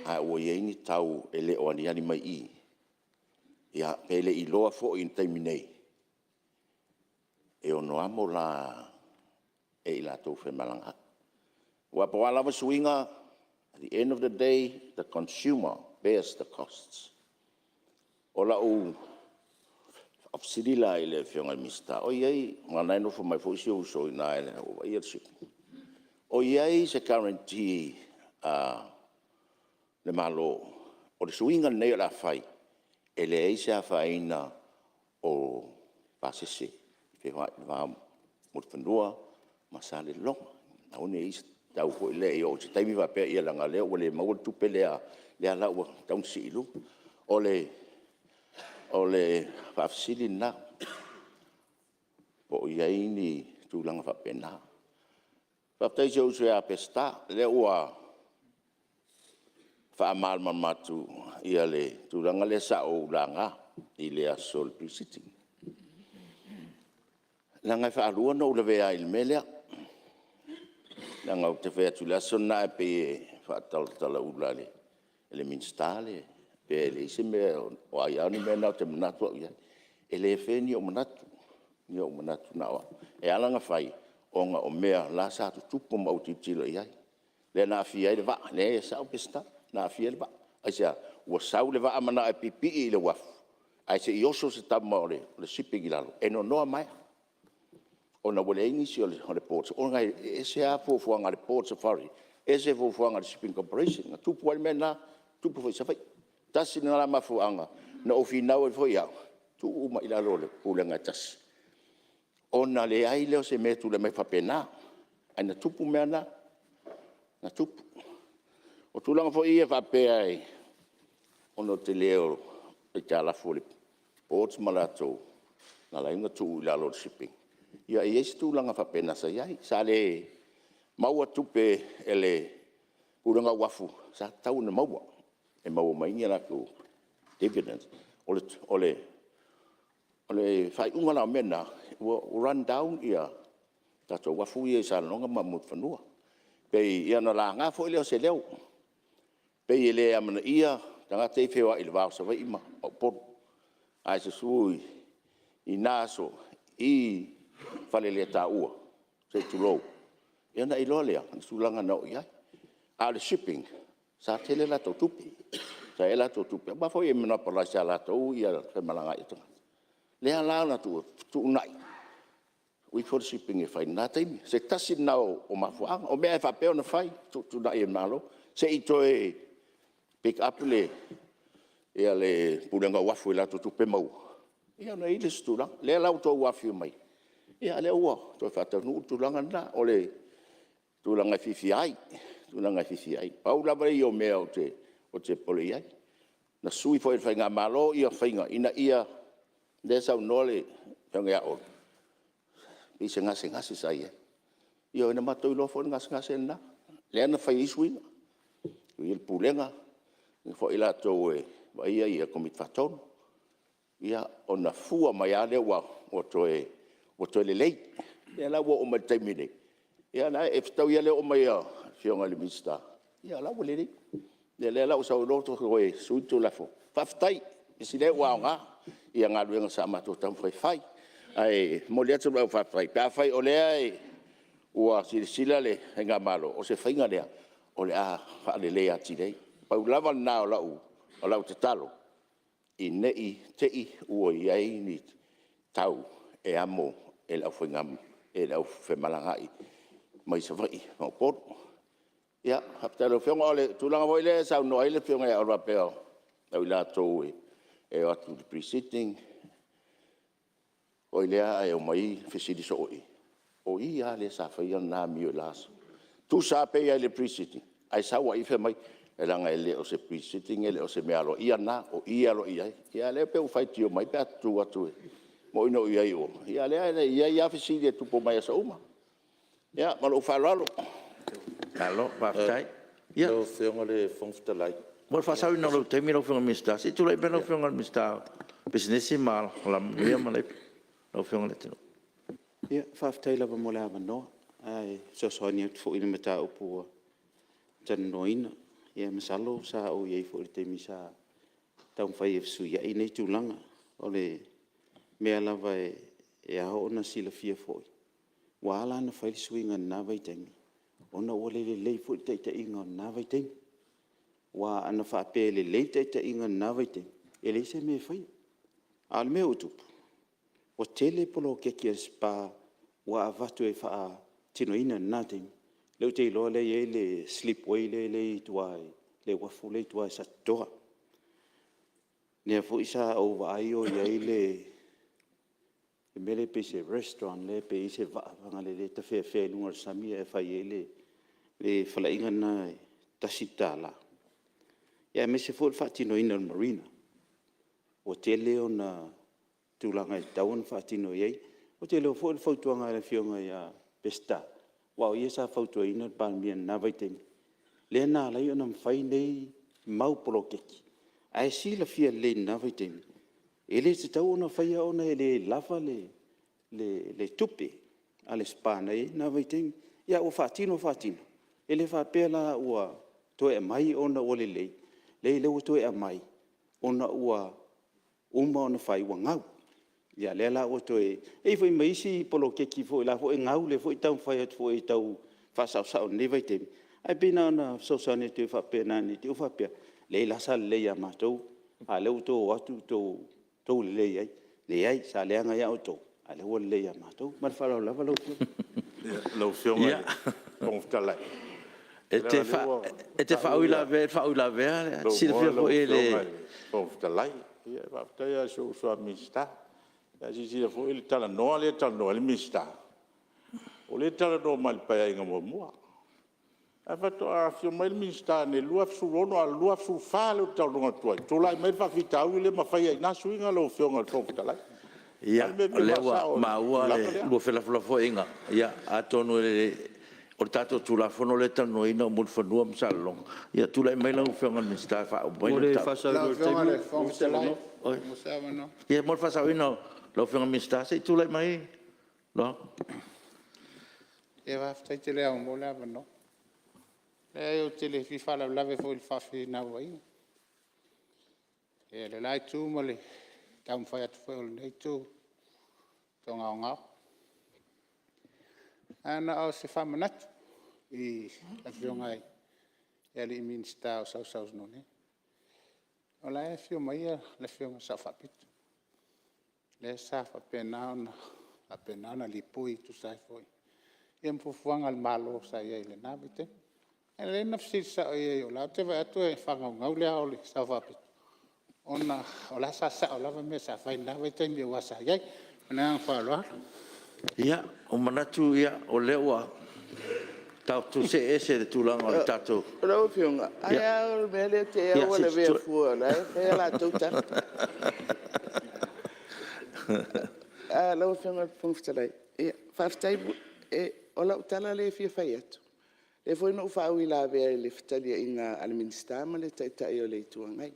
A ua iei ni tau e le o ani mai i. Ia pele i loa fo i taimi nei. E ono amo la e i la tau whemalanga. Ua po ala wa suinga, at the end of the day, the consumer bears the costs. Ola u of sirila i le whionga mista. O iei, ngana ino fo mai fo isi o so i na ele o iei sipi. O iei se guarantee le malo. O le suinga nei la fai. E le eise a whaina o pasese. Whiwha i wā mutwhanua, masale longa. Na one eise tau ko le i o te taimi wapea ia langa leo, o le maua tupe lea laua taun si ilu. O le whafsili na. O iei ni tūlanga whapena. Whaptai se usu ea pesta, le ua whaamalma matu ia le tūlanga le sa o langa i le asol prisiti. Langa whaalua no ula vea il melea. Langa o te whea tulaso na e pe whaatala ula le minstale. Pe le ise mea o ai ani mea nao te manatu au ia. E le wheni o manatu. Ni o manatu na oa. E alanga whai o o mea la sa tu tupu mau titilo iai. Le na fia le va, le e sao pesta. Na fia le va. Ai sea, ua sau le va amana e pipi i le wafu. Ai se i oso se tama o le sipigi lalo. E no noa mai. O na wale inisi o le port. O ngai e se a fuafuanga le port safari. E se fuafuanga le shipping corporation. Na tupu wale mena, tupu fai safai. Tasi na la mafuanga. Na ofi nau e foi au. Tu uma ila lole pulenga tasi. O na le ai leo se metu le mai whapena. Ai na tupu mea na. Na tupu. O tūlanga fo ia whapea e ono te leo e te alafu le ports malato na lainga tu ila lord shipping. Ia e esi tūlanga whapena sa iai. Sa le maua tupe e le uranga wafu. Sa tau na maua. E maua maingi ala ku dividends. O le whai unga na mena o run down ia tato wafu ia sa longa mamut whanua. Pei ia na la ngā fo ileo se leo. Pei ele amana ia, tanga te whiwa i le wāo sa waima, o poru. Ai se sui, i nāso, i whale lea tā ua, se tulou. Ia na i loa lea, na sulanga nao iai. A le shipping, sa tele la tau tupi. Sa e la tau tupi. Ma fo i mena pala sa la tau, ia whemalanga i tanga. Lea la na tu unai. Ui for shipping e whai nā teimi. Se tasi nao o mafuanga, o mea e whapeo na whai, tu nai e malo. Se i toe pick up le ia le pulenga wafu la tu pe mau ia na ile stura le la to wafu mai ia le ua to fa nu tu langa na ole tu langa fifi ai paula ba io me o te pole ai na sui foi fa nga malo ia fainga ina ia le sa nole nga o i se ngase sai ia na mato lo fo ngase na le na fa isui il pulenga fo ila to e wa ia komit faton ia ona fua mai ale wa o to le lei ia la wo o mai taimine ia na e ftau ia le o mai fionga le mista ia la wo le la o sa o to ko e suito la fo faftai si le wa nga ia nga luenga sa ma to tam fai ai mo le tsu fa fai o le ai ua sila le nga malo o se fainga le o le a fa le le ati dei pau lava na o lau te talo i nei te i ua iai ni tau e amo e lau whaingam e lau whemalangai mai sa vai mau poru ia haptalo whionga ole tūlanga voi le sau no aile whionga e aura peo au la tau e atu the pre-sitting o ilea e o mai whisiri so o ia le sa whaia nā mio laso tu sa pe ia le pre-sitting ai sa wa ife mai e langa ele o se pre-sitting ele o se mealo ia na o ia lo ia le pe o fai tio mai pe atu mo ino ia o ia le ia whisiri tu po mai sa uma ia malo falalo Kalo, whaftai. Ia. Lo whionga le whongwhitalai. Mo whasau ina lo te miro whionga mista. Si tu lai pena whionga mista. Business mal, lam nuia malai. Lo whionga le tino. Ia, whaftai lava mo le awa noa. Ai, so soani atu fo ina mata upua. tanoina ia masalo sa o iai fo te misa tau fai e su ia nei tulanga o le mea lava e aho ona sila fia foi wa ala na fai suinga na vai tengi ona o le lei fo te inga na vai tengi wa ana fa pe le lei te inga na vai tengi e le se me fai al me utupu o tele polo ke kia spa wa avatu e fa tinoina na tengi leu te lo le ye le sleepway le tuai le wafu le tuai sa toa ne fo isa o vai o ye le mele pe se restaurant le pe se va le te fe no sami e fa ye le fala inga na tasitala ya me se fo fa tinoina marina o tele ona tulanga e taun fa tino ye o tele fo tuanga le fionga ya pesta wa ia sa fautu ina Palemene na vai teng le na la yo nam fai nei mau polokeki ai si la fia le na vai teng ele se tau ona fai ona ele lava le tupe ale spana e na vai teng ia o fatino ele fa pela ua to e mai ona ole le o to e mai ona ua uma ona fai wa ngau ia le la o to e foi mai si polokeki foi la foi ngau le foi tau fai at foi tau fa sa ne vai tem ai pina na so sa ne te fa pena ni te fa pe le la sa le ya ma to a le to atu to le ai sa le nga ya o to a le o le ya ma to ma fa la va lo fiona con tala e te fa uila ve si le fio ele con tala ia va ta so amista ya si fo il tala no le mista o le tala no mal pa inga mo a fa to a fio mal mista ne lua su rono a lua su fa le tala no to la me fa fita u le ma fa ia na su inga lo fio ngal to tala ia le ma ua le lo fe la fo inga ia a tonu le o tato tu la fono le tano ina mo fonua msalong ia tu la mai la fio ngal mista fa o le fa sa La fiona le fong se lai. Mo sa no. ia mo fa sa ina lo fio ngal mista se tu la mai no e va fai te le mo la no e o te le fi fa la ve fo il fa fi na vai e le lai tu mo le tam fa at fo le tu tonga nga ana o se fa manat i la fio ngai e le min sta o sa no ne o la e fio mai la fio sa fa pit le sa fa pena na li pui tu sai foi e mpo fuanga al malo sa ia le na bite e le na fsi sa ia o la te va tu e fa ngau le au le sa fa pit ona o la sa o la me sa fa na bite ni wa sa ia na fa lo ia o manatu ia o lewa tau tu se ese de tu lang o tato Lo fiona. Ai au mele te o le ve fu la e la tuta. Lo fiona funftalai. E faftai e o la utala le fia faiato. Le foi no fa wila ve le ftalia inga al minister ma le tai o le tuangai.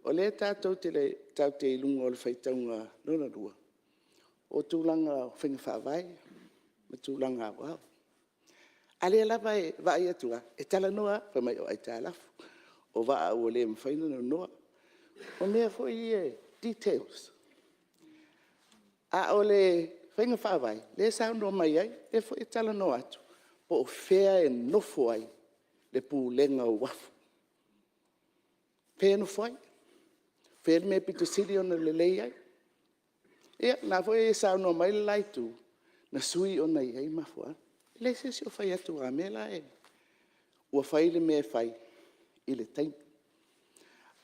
O le tato te le tau te lungo o le faitaunga nona rua. O tulanga whenga whawai, ma tulanga wau. Ale la vai vai atua, e tala noa, pa mai o ai talafu. O va o le mwhaina no noa. O mea foi details. A o le whenga whawai, le sao no mai ai, e foi tala noa atu. Po o whea e nofo ai, le pūlenga o wafu. Whea nofo ai. Whea me pito siri ona le lei ai. Ia, nā foi e sao no mai lai tu, na sui ona i ai mafua. Le se o fai atu a mela e. Ua fai le me fai, i le taimi.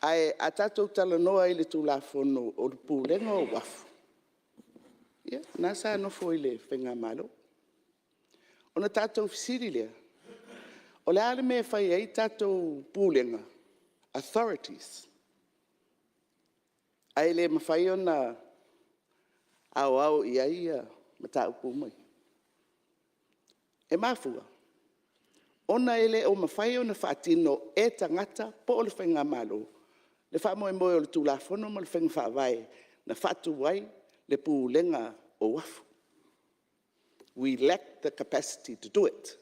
Ai, a tatou tala noa i le tu la fono o le pūlenga o wafu. Ia, nā sa no foi le whenga malo. Ona tatou fisiri lea. O le ale me fai ai tatou pūlenga, authorities. Ai le mawhai ona au i ai mata upu mai. E mafua. Ona ele o mawhai ona whaatino e tangata po o le whenga malo. Le wha moe moe o le tūlafono mo le whenga whaawai na whatu wai le pūlenga o wafu. We lack the capacity to do it.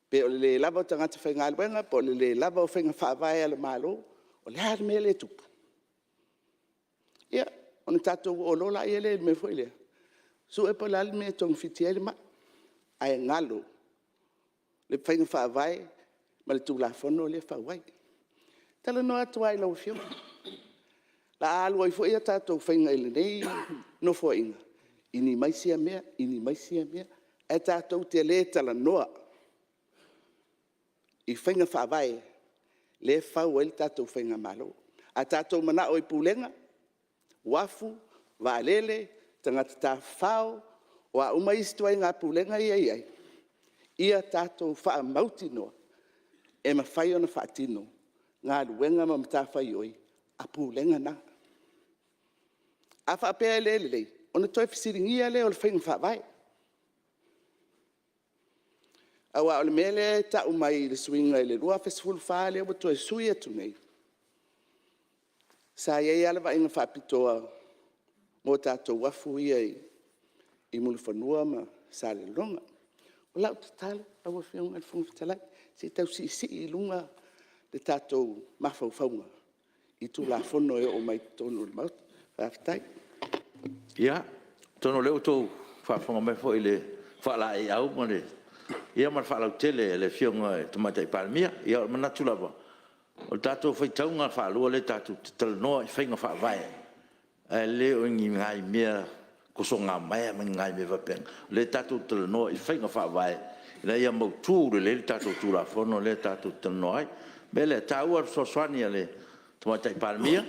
Pe o le lava o tangata whainga luenga, po le lava o whainga whaavai ala malo, o le hara mea le tupu. Ia, o na tātou o lola ia le me fwoi lea. So e pa lali me tong fiti ele ma, ai ngalo, le whainga whaavai, ma le tūla whono le whaawai. Tala no atu ai lau whio. La alu ai fwoi a tātou whainga ele nei, no fwoi inga. Ini maisia mea, e tātou te le tala noa. I whainga whaavai, le whau ele tātou whainga malo. A tātou mana o i pūlenga, wafu, waalele, tangata tā whao, wa umaistuai ngā pūlenga iai. Ia tātou wha mauti noa, e ma whai ona whaatino, ngā luenga ma mta whai oi, a pūlenga na. A whaapea lelelei, ona toi whisiringia le o le whainga whaavai. Awa o le mele ta umai le suinga le rua fesfulu whaale o toi sui atu nei. Sa iei ala wa inga whaapitoa mo tātou wafu iai i mulu whanua ma sa le longa. O lau tatala awa whiunga le whungwhitalai, se tau si I lunga le tātou mawhauwhaunga I tū la whono e o mai tonu le maut. Whaafitai. Ia, tono leo tō whaafonga mai fo I le whaala e au mo le. Ia mar whaalau tele le whiunga e tamatai Palemene, ia manatu lava. O tātou whaitaunga whaalua le tātou te talanoa I whainga whaavai. E leo ingi ngai mea koso ngā mai me ngai me wapeng. Le tātou talanoa I whainga whaavai. Ina ia mautū le tātou tūra whono le tātou talanoa ai. Me le tāua soaswani le tamatai Palemene.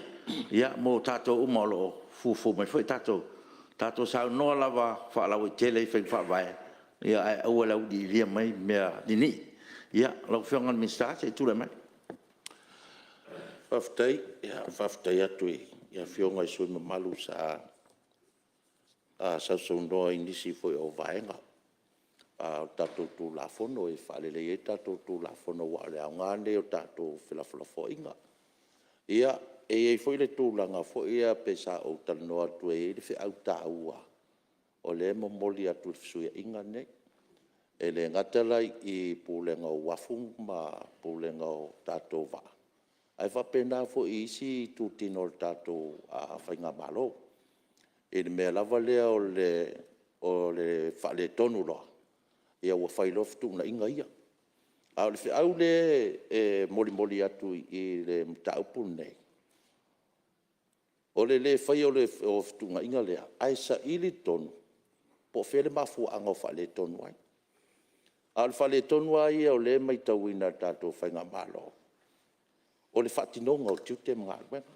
Ia mo tātou umalo fufu mai whai tātou. Tātou sao noa lava whaalau I tele I whainga whaavai. Ia ai aua lau di lia mai mea dini. Ia lau whiongan minsta se tūra mai. Whaftai atu ia whionga I sui mamalu sa sau noa I nisi foi o vaenga. Tātou tū la whono e whalele e tātou tū la whono wa le au ngāne o tātou whilawhila whoinga. Ia e foi le tūlanga foi ia pesa o tanoa tu e le whi au tāua. O le momoli atu fisuia inga ne. E le ngatalai I pūlenga o wafung ma pūlenga o tātou wa. Ai whapena fo I isi tūtino o tātou a whainga malo. E le mea lava lea o le whale tonu loa. Ia ua whailoftu na inga ia. A o le whi au le moli atu I le mtaupu nei. O le whai o le fitunga inga lea. Ai sa ili tonu. Po whele mafu anga o whale tonu ai. A le whale tonu ai o le mai tauina tātou whainga malo. O le whatinonga o tiute mga aluenga.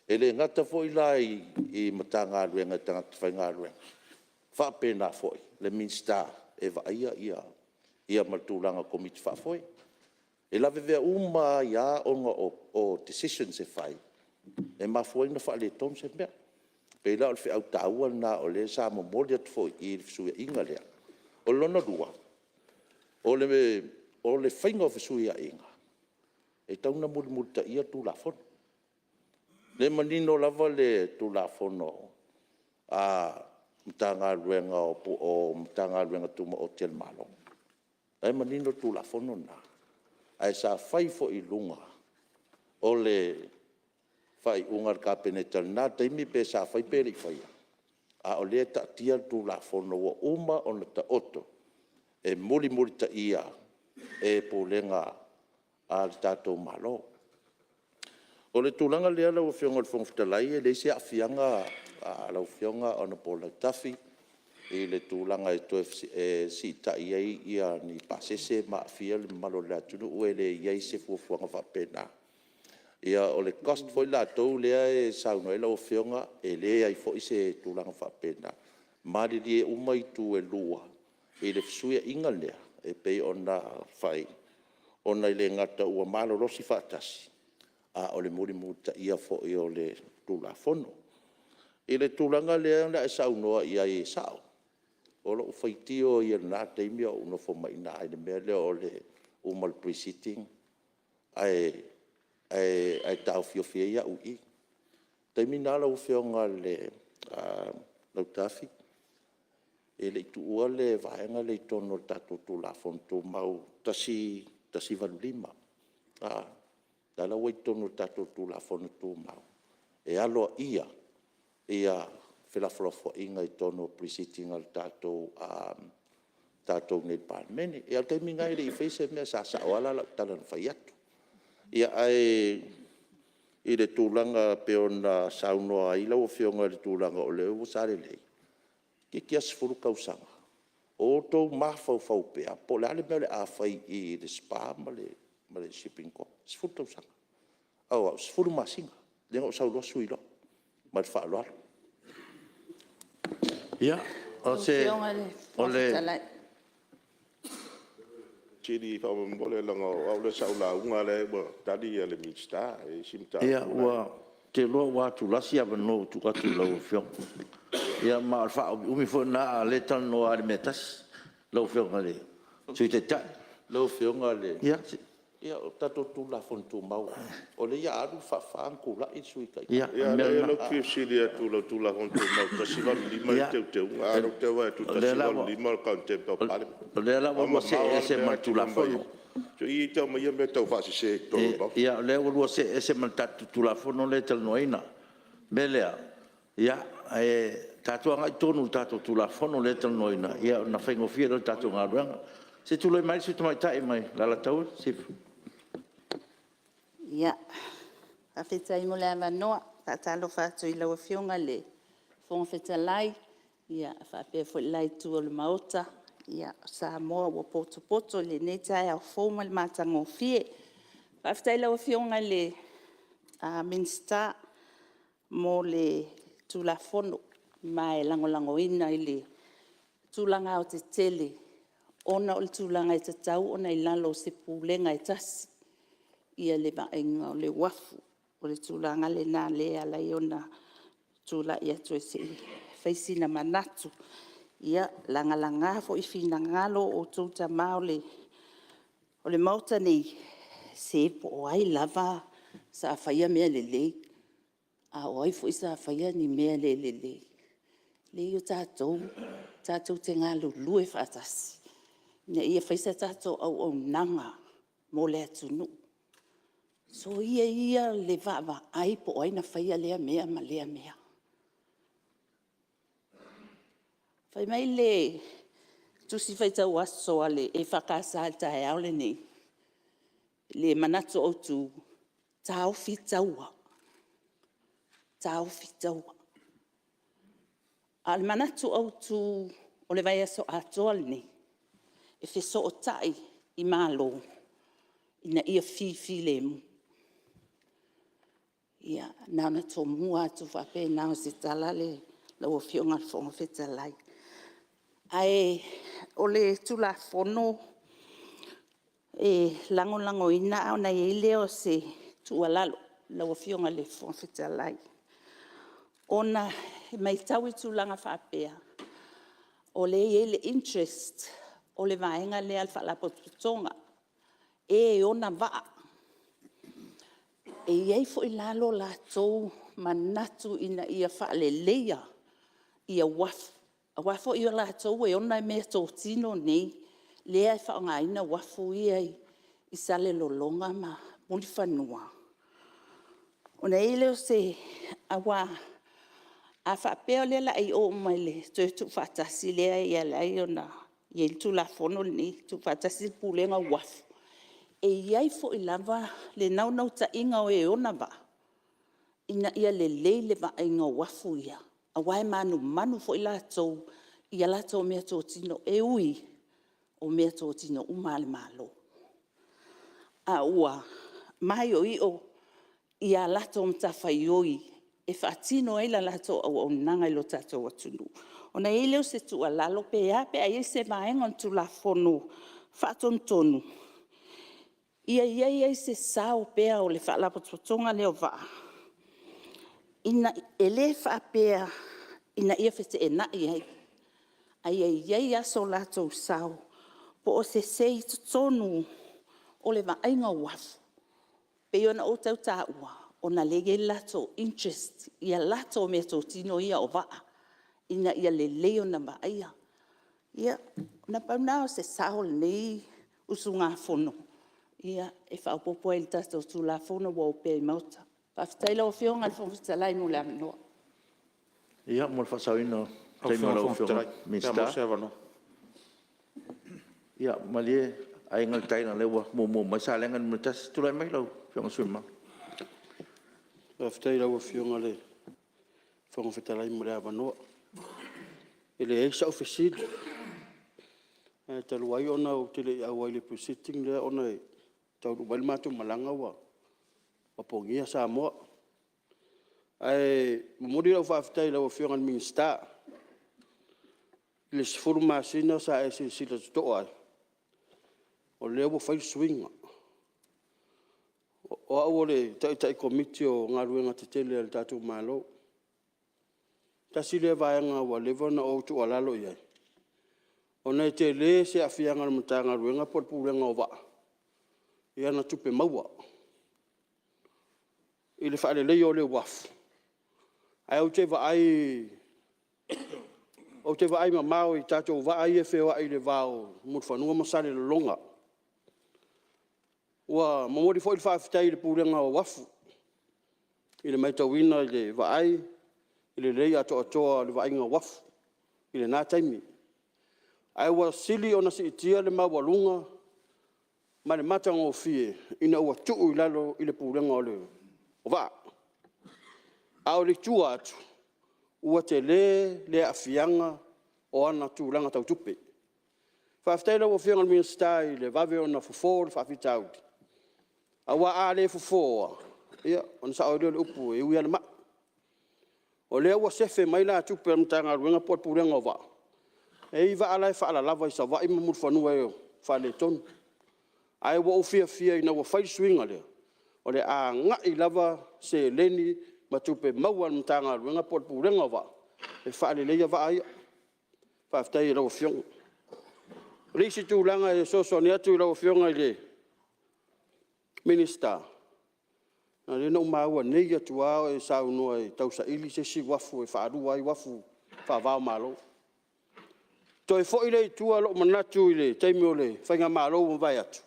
E le ngata foi la I matanga aluenga tangata whainga aluenga. Whapena foi. Le minsta e vaia ia matulanga komiti whafoi. E la vevea uma ia onga o decisions e whai. E mafuai na whale tonu se mea. Pe la o le whi au tāua na o le sa momoli atu foi I le fisuia inga lea. O lona rua. O le whainga o fisuia inga. E tauna multa ia tu la fono. Le manino lava le tu la fono. Mtanga ruenga o mtanga ruenga tuma o tel malo. E manino tu la fono na. Ai sa fai fo I lunga. O le fai ungar ka penetal na taimi pe sa fai peri fai. A o le ta tia tu la fono o uma o na ta oto. E muli ta ia. E pulenga a tātou malo. O le tūlanga lea lau whionga le whongwhitalai e leisi a whianga lau whionga o na pola tafi I le tūlanga e toi si ta iei ia ni pasese ma whia le malo lea tunu ue le iei se fuafuanga whapena. Ia o le cost foi la tau lea e sauno e lau whionga e lea I fo I se tūlanga whapena. Mari li e umai tu e lua e le fisuia inga lea e pei o na whai. Ona I le ngata ua malo rosi whaatasi. A o le muta ia fo I o le tūla fono. I le tūlanga lea na e saunoa ia e sao. O lo whaitio I na teimia o no fo mai na I le mea lea o le umal pre-sitting. Ai tau fiofia ia ui. Teimi nā lau whionga le lautafi. e le tu ua le vaenga le tono tato tu la fonto mau tasi valulima. Dala wai tono tato tu la fonto mau. E alo ia whilawhilawha inga I tono prisiting al tato nei Palemene. E al taimi ngai le I whaise mea sa wala la talan whai atu. Ia ai I le tūlanga pe ona saunoa I lau whionga le tūlanga o leo sare lei. Kia sifuru kausanga. O tō mawhau pea, po le ale mea le awhai I le spa ma le shipping ko. Sifuru kausanga. Au, sifuru masinga. Lenga o sauloa suilo. Ma le whaaloalo. Ia, o se... Tiri whamambole langa au le saula unga le tadi le mista e simta. Ia, ua te loa watu lasi ava no tu atu lau whiong. Ia, ma alfa umi fo na le tan no ari metas. Lau whiong ale. Sui te tai. Lau whionga le. Ia, ia o tato tu la fontu mau. O le ia aru whawhaanku la I sui kai. ia, Ia, lau kiwsiria tu la hontu mau tasiwa lima teu ngaro tewa tu tasiwa lima kaunte pau pale. o le ala wa se ese matu la fono. So I tau mai me tau whasi se tolo. Ia, le wa se ese matu tu la fono le tel noina. Belea. Ia, tato ngai tonu tato tu la fono le tel noina. Ia, na whaingo whiera tato ngaruanga. Se tu le mai se tu mai tai mai la tau se Ia, a whitai mo le awanoa, ka talo whātu I laua whionga le whonga whetalai, ia, whapea fo lai tu o le maota, ia, Samoa wa poto le netai au whoma le mātango whie. Whawhitai laua whionga le minsta mo le tulafono, mai lango ina I le tulanga o te tele, ona o le tulanga I te tau, ona I lalo se pulenga I tasi. Ia le vaenga o le wafu o le tūlanga le nā lea lai ona tūla ia tue se whaisina manatu. Ia langa fo I whina ngalo o tūta mao o le mauta nei se po o ai lava sa whaia mea le lei. A o ai fo I sa whaia ni mea le lei. Lei o tātou te ngalo lue whaatasi. Ina ia whaisa tātou au nanga mo le atunu. So ia le vava ai po ai na whaia lea mea ma lea mea. Whai mai le tusi whaitau aso ale e whakasa tae au le nei. Le manatu o tu tau fitaua. Al manatu o tu o le vai aso atoa le nei. E wheso o tai I malo. Ina ia fi le mu. Ia, nauna tō mua atu whape nao se tala le lau whionga whonga whetalai. Ai, o le tula whono e lango ina au na i leo se tualalo lau whionga le whonga whetalai. Ona mai tau I tūlanga whapea. O le interest o le vaenga le alfa la potonga. E ona waa. E iei fo I lalo la tau manatu ina ia whaale leia ia wafu. A wafo ia la tau e ona mea tō tino nei. Lea e whaonga ina wafu ia I sale lolonga ma muli whanua. Ona e leo se awa a whapea le la ai o mai le tu whatasi lea ia lai ona i tu la fono ni tu whatasi pulenga wafu. E iai fo I lava le nau ta inga o e ona ba. Ina ia le leile va inga wafu ia. A wai manu fo I la tau. Ia la tau mea tō tino e ui o mea tō tino umale malo. A ua, mai o I o ia la tau mta whai oi. E whaatino e la tau au nanga I lo tatou atunu. Ona e leo se tu alalo pe a se vaenga tu la fono whaatontonu. Ia se sao pea o le whaalapotonga leo vaa. Ina ele whaapea, ina ia whete e nai ai. Ai aso latou sao. Po o se sei tonu o le vaenga wafu. Pe ona o tau tā ua, ona lege latou interest, ia latou mea tō tino ia o vaa. Ina ia le leo na vaia. Ia, na pauna o se sao nei usunga fono. Ia, e whaupopo e tato tu la fono wa o pe mauta. Whaftaila o fionga le whawhitalai mo le amanoa. Ia, mo le whasawino. Au Taimo lau whonga whionga. Minsta. Ia, malie, ai ngal taina lewa, mo mai sa lengan mo tas tulai mai lau, whionga swima. Whaftaila o fionga le whangawhitalai mo le amanoa. Ele e sa ofisili. Talu ai ona o tele au ai le sitting le ona e tau wale matu malanga wa wapongia Samoa. Ai mumuri au whaftaila o fionga minsta. Le sifuru masina sa e sila tutoa ai. O leo wo fai swinga. O au le tai komiti o ngaruenga te tele al tatu malo. Tasi le vaenga wa levona o tu alalo iai. O nei te le se afianga le matanga ruenga por purenga o wa. Ia na tupe maua. I le whaare lei o le wafu. Ai au te wa ai... O te wa ai ma mao i tatou wa ai e whewa i le vao mutwhanua masare le longa. Ua mamori fo i whaafitai le purenga o wafu. I le maitawina i le wa ai. I le lei ato atoa le wa inga wafu. I le nā taimi. Ai wa sili ona si itia le mawalunga. Ma le matanga o fie. Ina ua tuu i lalo i le purenga o le wa. Au le tua atu. Ua te le afianga o ana tūlanga tau tupe. Whaftaila ua whianga mi stai le vave ona fufo le whawhitaudi. Awa a le fufo. Ia, ona sa o le upu e ui ana ma. O lea ua sefe mai la tupe am tanga ruenga pot purenga o wa. E iwa ala e whaala lava i sa wa ima murwhanua e o whale tonu. Ai ua ufia ina ua whai swinga lea. O le a ngai lava se leni ma tupe maua am tanga ruenga pot purenga o wa. E whaale leia wa aia. Whaftai e lau whionga. Risi tūlanga e soso ni atu i lau whionga i le Minister. Na rena umaua nei atu ao e saunua e tausa ili se si wafu e whaarua i wafu whaavao malo. To e fo i le tua lo manatu i le teimi o le whainga malo o vai atu.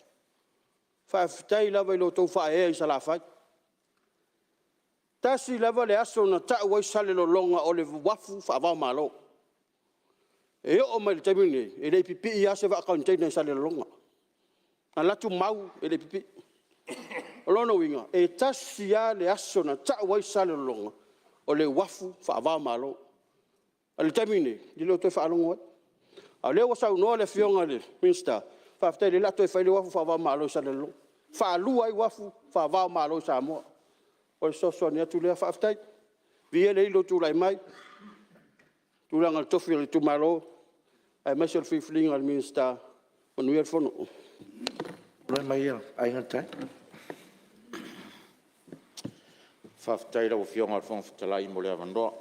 Whaftai lava i lo tau whae i salafai. Tasi lava le aso na tau wai sale lo longa o le wafu whaavao malo. E o mai le teimi ni, e le pipi i ase wa akaunteina i sale lo longa. Na latu mau e le pipi. Olona winga, e tasi a le aso na tau wai sale lo longa o le wafu whaavao malo. A le teimi ni, di lo toi whaalongo ai. A leo sa unoa le fionga le Minister, whaftai le lato e whaile wafu whaavao malo i sale lo longa. Whaalua i wafu whaavao malo i Samoa. O le soso ni atu lea whaftai. Vie le ilo tūlai mai. Tūlanga le tofi le tūmalo. Ai maise le whiwhilinga le Minister. O nui al fono. Rai mai ia, ai ngatai. Whaftai lau whionga al whangwhitalai mo le awandoa.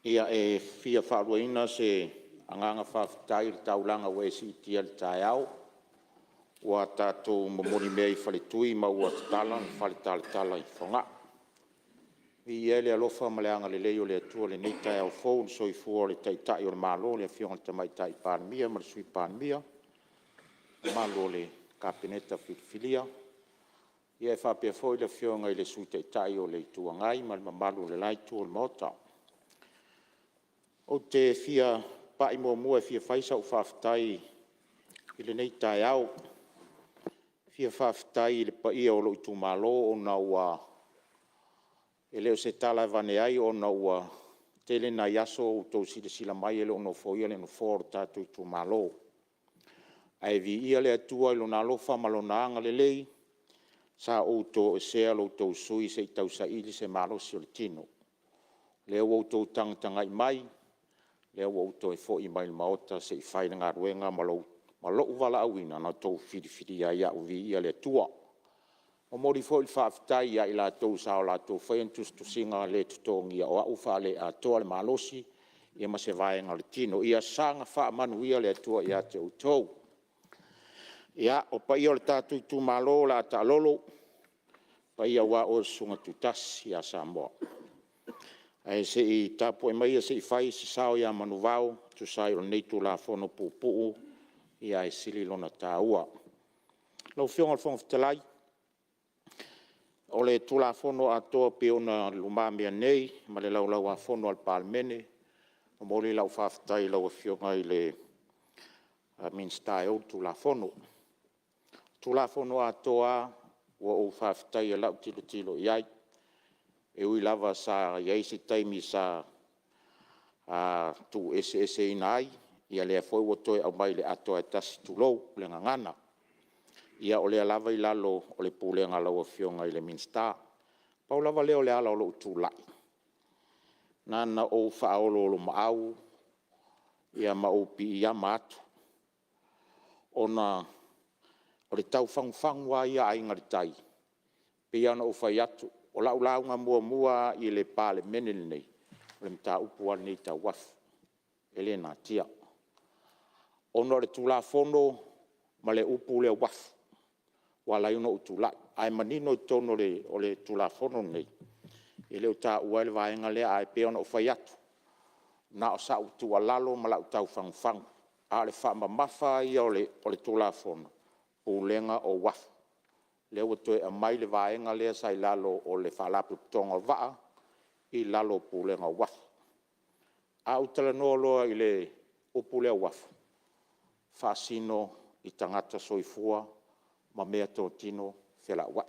Ia e fia whaaruaina se anganga whaftai le taulanga we si itia le tai au. Ua tātou mamoni mea i whaletui ma ua tatala ni whaletala i whonga. I ele alofa ma le anga le leo le atua le nei tai au fōu so i fua le taitai o le malo le whionga le tamai tai Palemene ma le sui Palemene. Malo le kapeneta filia. Ia e whapea fōi le whionga i le sui taitai o le tuangai ma le mamalo le lai tua le mota. O te fia pai mua e fia whaisa u whaftai i le nei tai au. Fia whaftai i le paia o lo i tu malo o na ua e leo se tala vane ai o na ua tele na yaso o tau sila mai e leo no foia le no for tatu i tu malo. Ai vi ia le atua i lo na lofa malo na anga le lei sa o to e sea lo tau sui se i tau sa ili se malo si o le tino. Leo o tau tangatanga i mai, leo o to e fo i mai maota se i whaina ngā ruenga malo wala awina na tau whiri ia o vi ia le tua. O mori fo i whaafitai ia i la tau sa o la tau whaientus tu singa le tutongi o au wha le a toa le malosi ia ma se vaenga le tino. Ia sanga wha manu ia le tua ia te utou. Ia o pa ia o le tatu i tu malo la ta lolo pa ia wa o sunga tutas ia Samoa. Ai se I tapu e mai se I fai se sao ia manuvau, tu sai o nei tu la fono pupu, ia e sili lona tāua. Lau fionga al fonga fitalai, o le tu la fono atoa pe ona lumamia nei, ma le lau a fono al Palemene, o moli lau whaftai lau a fionga I le minsta e o tu la fono. Tu la fono atoa, ua o whaftai e lau tilo iai, e ui lava sa iai si taimi sa tu ese ina ai, ia lea foi ua toe au mai le atoa e tasi tu lou, le ngangana. Ia o lea lava I lalo o le pūlenga lau a fionga I le minsta. Pau lava leo le ala o lo utu lai. Nana o whaolo lo maau, ia maupi ia matu. Ona o le tau whangwhangwa ia ai ngaritai. Pia ona o whai atu. O lau launga mua I le Palemene nei. O le mta upua nei ta wafu. Ele nā tia. Ono le tula fono ma le upu le wafu. Wala uno utula. Ai manino tono o le tula fono nei. Ele o ta ua le vaenga le ai pe ona o whai atu. Na o sa utu alalo ma lau tau whangwhang. A le wha mafa ia o le tula fono. Pulenga o wafu. Le ua toe a mai le vaenga lea sai lalo o le whalapu tonga waa I lalo pulenga o wafu. A utala noa loa I le upu lea wafu. Whasino I tangata soifua ma mea tō tino whela wa.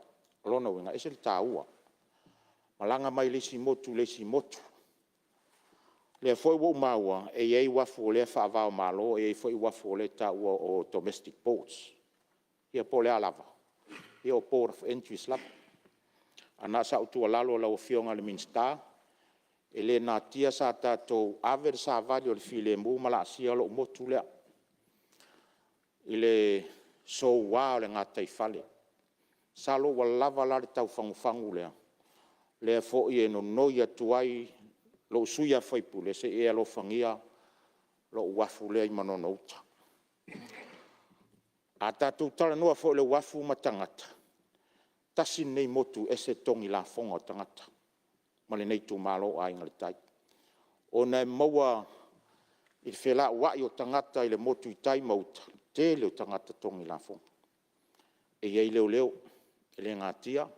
Lona winga, ese le tā ua. Malanga mai lesi motu. Lea foi wo maua, e iei wafu o lea whaavao malo, e iei foi wafu o lea tā ua o domestic boats. Ia po lea lava. Ia o port of entry slap. Ana sa utua lalo lau fionga le minsta. E le nā tia sa tātou aver sa vali o le file mu mala asia lo motu lea. I le so wā o le ngā taifale. Sa lo wa lava la le tau whangu lea. Lea fo I e no noi atuai lo suia whaipule se e alo whangia lo wafu lea I manono uta. A tātou tala noa fo le wafu matangata. Tasi nei motu ese tongi la fonga tangata. Ma le nei tu malo a inga le tai. O nei maua I whela wai o tangata I le motu I tai mauta. Te leo tangata tongi la fonga. E iei leo. E le ngā tia.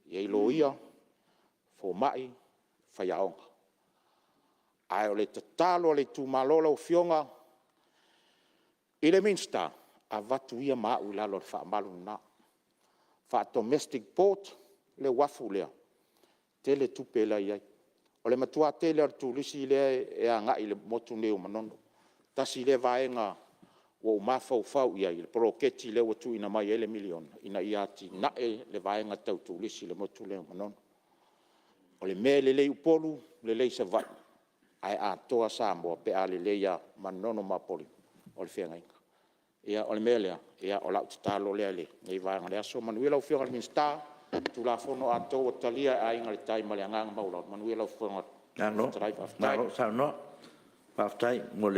Iei lo ia. Fo mai. Whaiaonga. Ai o le tatalo le tu malo lau fionga. I le minsta. A watu ia maa ui lalo le whaamalu na. Wha domestic port le wafu lea. Te le tupe la iai. O le matua te le artulisi lea e a ngai le motu neo manono. Tasi le vaenga wa umafau iai. Le proketi le watu ina mai ele milion. Ina iati nae le vaenga tau tulisi le motu leo manono. O le me le lei upolu le lei se vai. Ai a toa Samoa pe a le leia manono mapoli. O le whenga inga. Ia o le melea, ia o lau tatalo lea le. Nei vaenga lea so manuela u whionga le minsta, tu la fono a tau o talia a inga le tai ma le anganga maula. Manuela u whionga. Ano, maro sa no. Paftai mo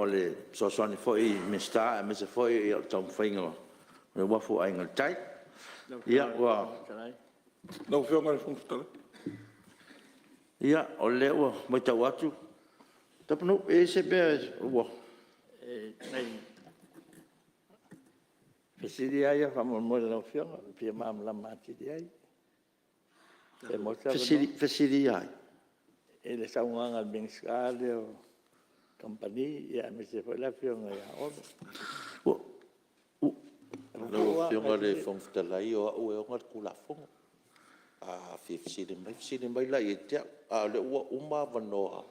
le sosoni foi minsta, me se foi o tau whainga. Le wafu a inga le tai. Ia wa. Lau whionga le whangtala. Ia o le ua mai tau atu. Tapano e se bea ua. Nei fesiri ai fa mo la fiona pia mam la mati di ai fesiri ai e le saunga al bengsale o compagnie ya me se foi la fiona ya o Lo fiona le fontalai o e o kula fonga. A fesiri mai la e te a le uma vanoa.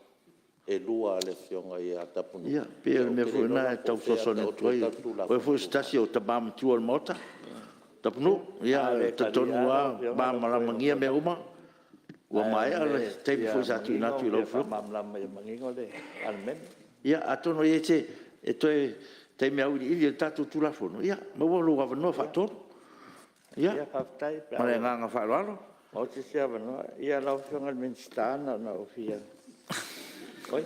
E lua le fionga I a tapunu. Ia, pia me fu na tau sosone tuai. Koe fu stasi o tabam tua mota. Tapunu, ia, tatonu a bama la mangia me uma. Ua mai ale, teipi fu sa tui natu I lau fu. Mam la mangingo le almen. Ia, atono I e toe teimi au I ili tatu tulafono. Ia, ma ua lua vanua fatoro. Ia, ma le nganga whaaloalo. O te sea vanua, ia lau fionga al minstana na ofia. Oi,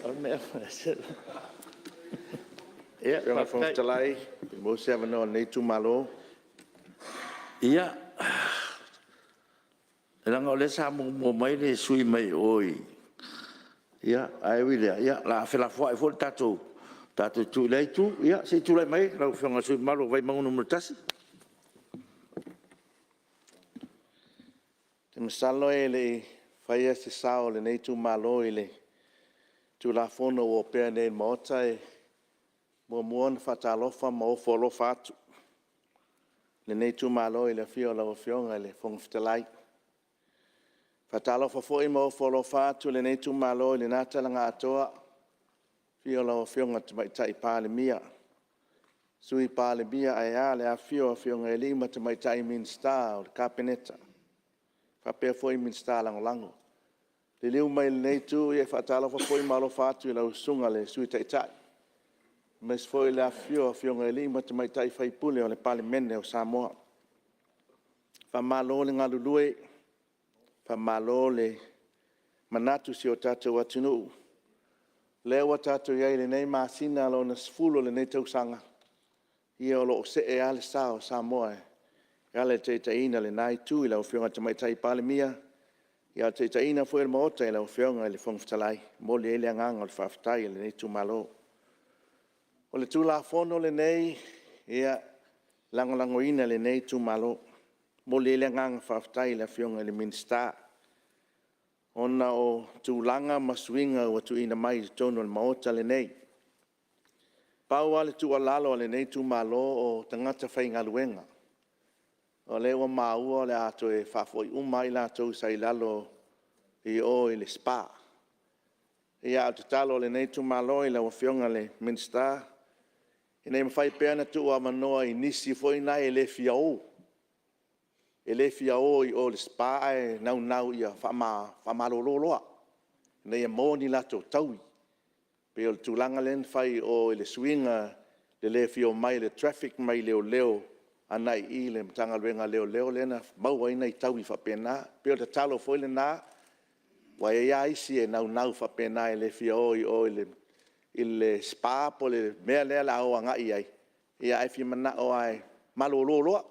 o me se. Ia, Fiona fontalai, mo se avano nei tu malo. Ia. E langa o le sa mo mai le sui mai oi. Ia, ai wile, ia, la fela fo ai fo tatou. Tatou tu lei tu, ia, se tu lei mai, la fionga sui malo vai mangu no tasi. Te masalo e le whaia se sao le nei tu malo e le tu la fono o pēr nei maota e mua muana whatalofa ma o wholofa atu. Le nei tu malo e le fio la o fionga le whongfitalai. Whatalofa fo i ma o wholofa atu le nei tu malo e le nātalanga atoa fio la o fionga te maitai Palemene. Sui Palemene ai a le a fio fionga e lima te maitai Minsta o le Kapeneta. Whapea foi min sta lango. Le leu mai nei tu e whatala foi malo fatu i lau sunga le sui taitai. Mes foi le afio fionga e lima te maitai whaipule o le Palemene o Samoa. Whamalo le ngalulue, whamalo le manatu si o tatou atunu. Leo wa tatou iai le nei masina lo na sfulo le nei tausanga. Ia o lo se e ale sao Samoa e. Ia te taina le nai tu i lau fionga te maitai Palemene. Ia te taina foi le maota i lau fionga le whongfitalai. Mo le ele anganga o le whawhitai le nei tu malo. O le tu la fono le nei, ia langolangoina le nei tu malo. Mo le ele anganga whawhitai le fionga le minsta. Ona o tu langa masuinga o tu ina mai tono le maota le nei. Pau ale tu alalo le nei tu malo o tangata whaingaluenga. O le wa maua le ato e whafoi umai la tau sai lalo i o i le spa. Ia au te talo le nei tu malo i la wafionga le minsta. I nei mawhai peana tu a manoa i nisi foi nai e le fiao. E le fiao i o le spa e nau ia whamalololoa. Nei e mōni la tau taui. Pe o le tūlanga len whai o i le swinga le fiao mai le traffic mai leo. Anai i le mtanga luenga leo lena maua ina i tau i whapena. Peo te talo foi le nā. Wa e ia isi e nau whapena e le fia oi o i le spa po le mea lea la o anga i ai. Ia ai fi mana o ai malololoa.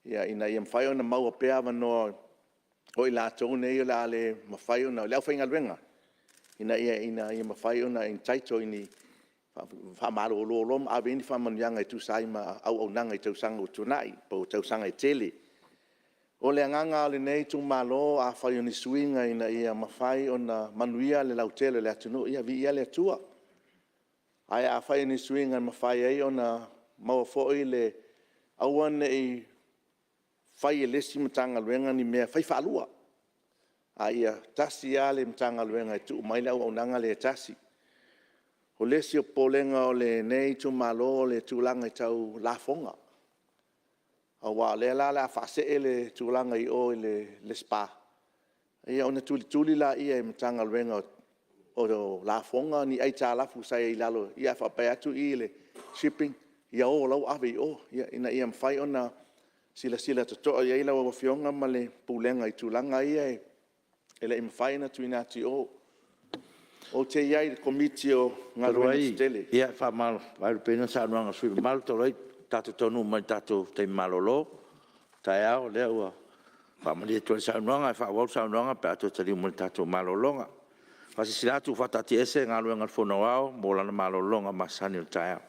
Ia ina i mwhai o na maua pea wanoa o i la tau nei o la le mawhai o na leo whainga luenga. Ina i mawhai o na in taito ini whamaro lolom a veni whamanianga i tu saima au nanga i tausanga o tunai, po tausanga i tele. O le anganga o le nei tu malo a whai o ni suinga ina ia mawhai o na manuia le lautele le atunu, ia vi ia le atua. Ai a whai o ni suinga mawhai ei o na mawafoi le awane i whai e lesi matanga luenga ni mea whai whalua. A ia tasi a le matanga luenga i tu maile au nanga le tasi. O lesi o polenga o le nei tu malo le tūlanga i tau lafonga. A wā le la whase e le tūlanga i o le spa. Ia o na tuli la ia e matanga luenga o lafonga ni ai tā lafu sai i lalo. Ia whapai atu i le shipping. Ia o lau awe i o. Ina ia mwhai o na sila totoa ia i lau o fionga ma le pūlenga i tūlanga ia e. Ele i mwhai na tuina ati o. O te iai komiti o ngā ruenga tele. Ia, whamalo. Vai pena sa anuanga sui malo toloi. Tato tonu mai tato te malolo. Tai ao lea ua. Whamali e tuan sa anuanga. Whawau sa anuanga pe ato tali mai tato malolonga. Whasi silatu whatati ese ngā ruenga Fonotaga. Mola na malolonga masani o tai ao.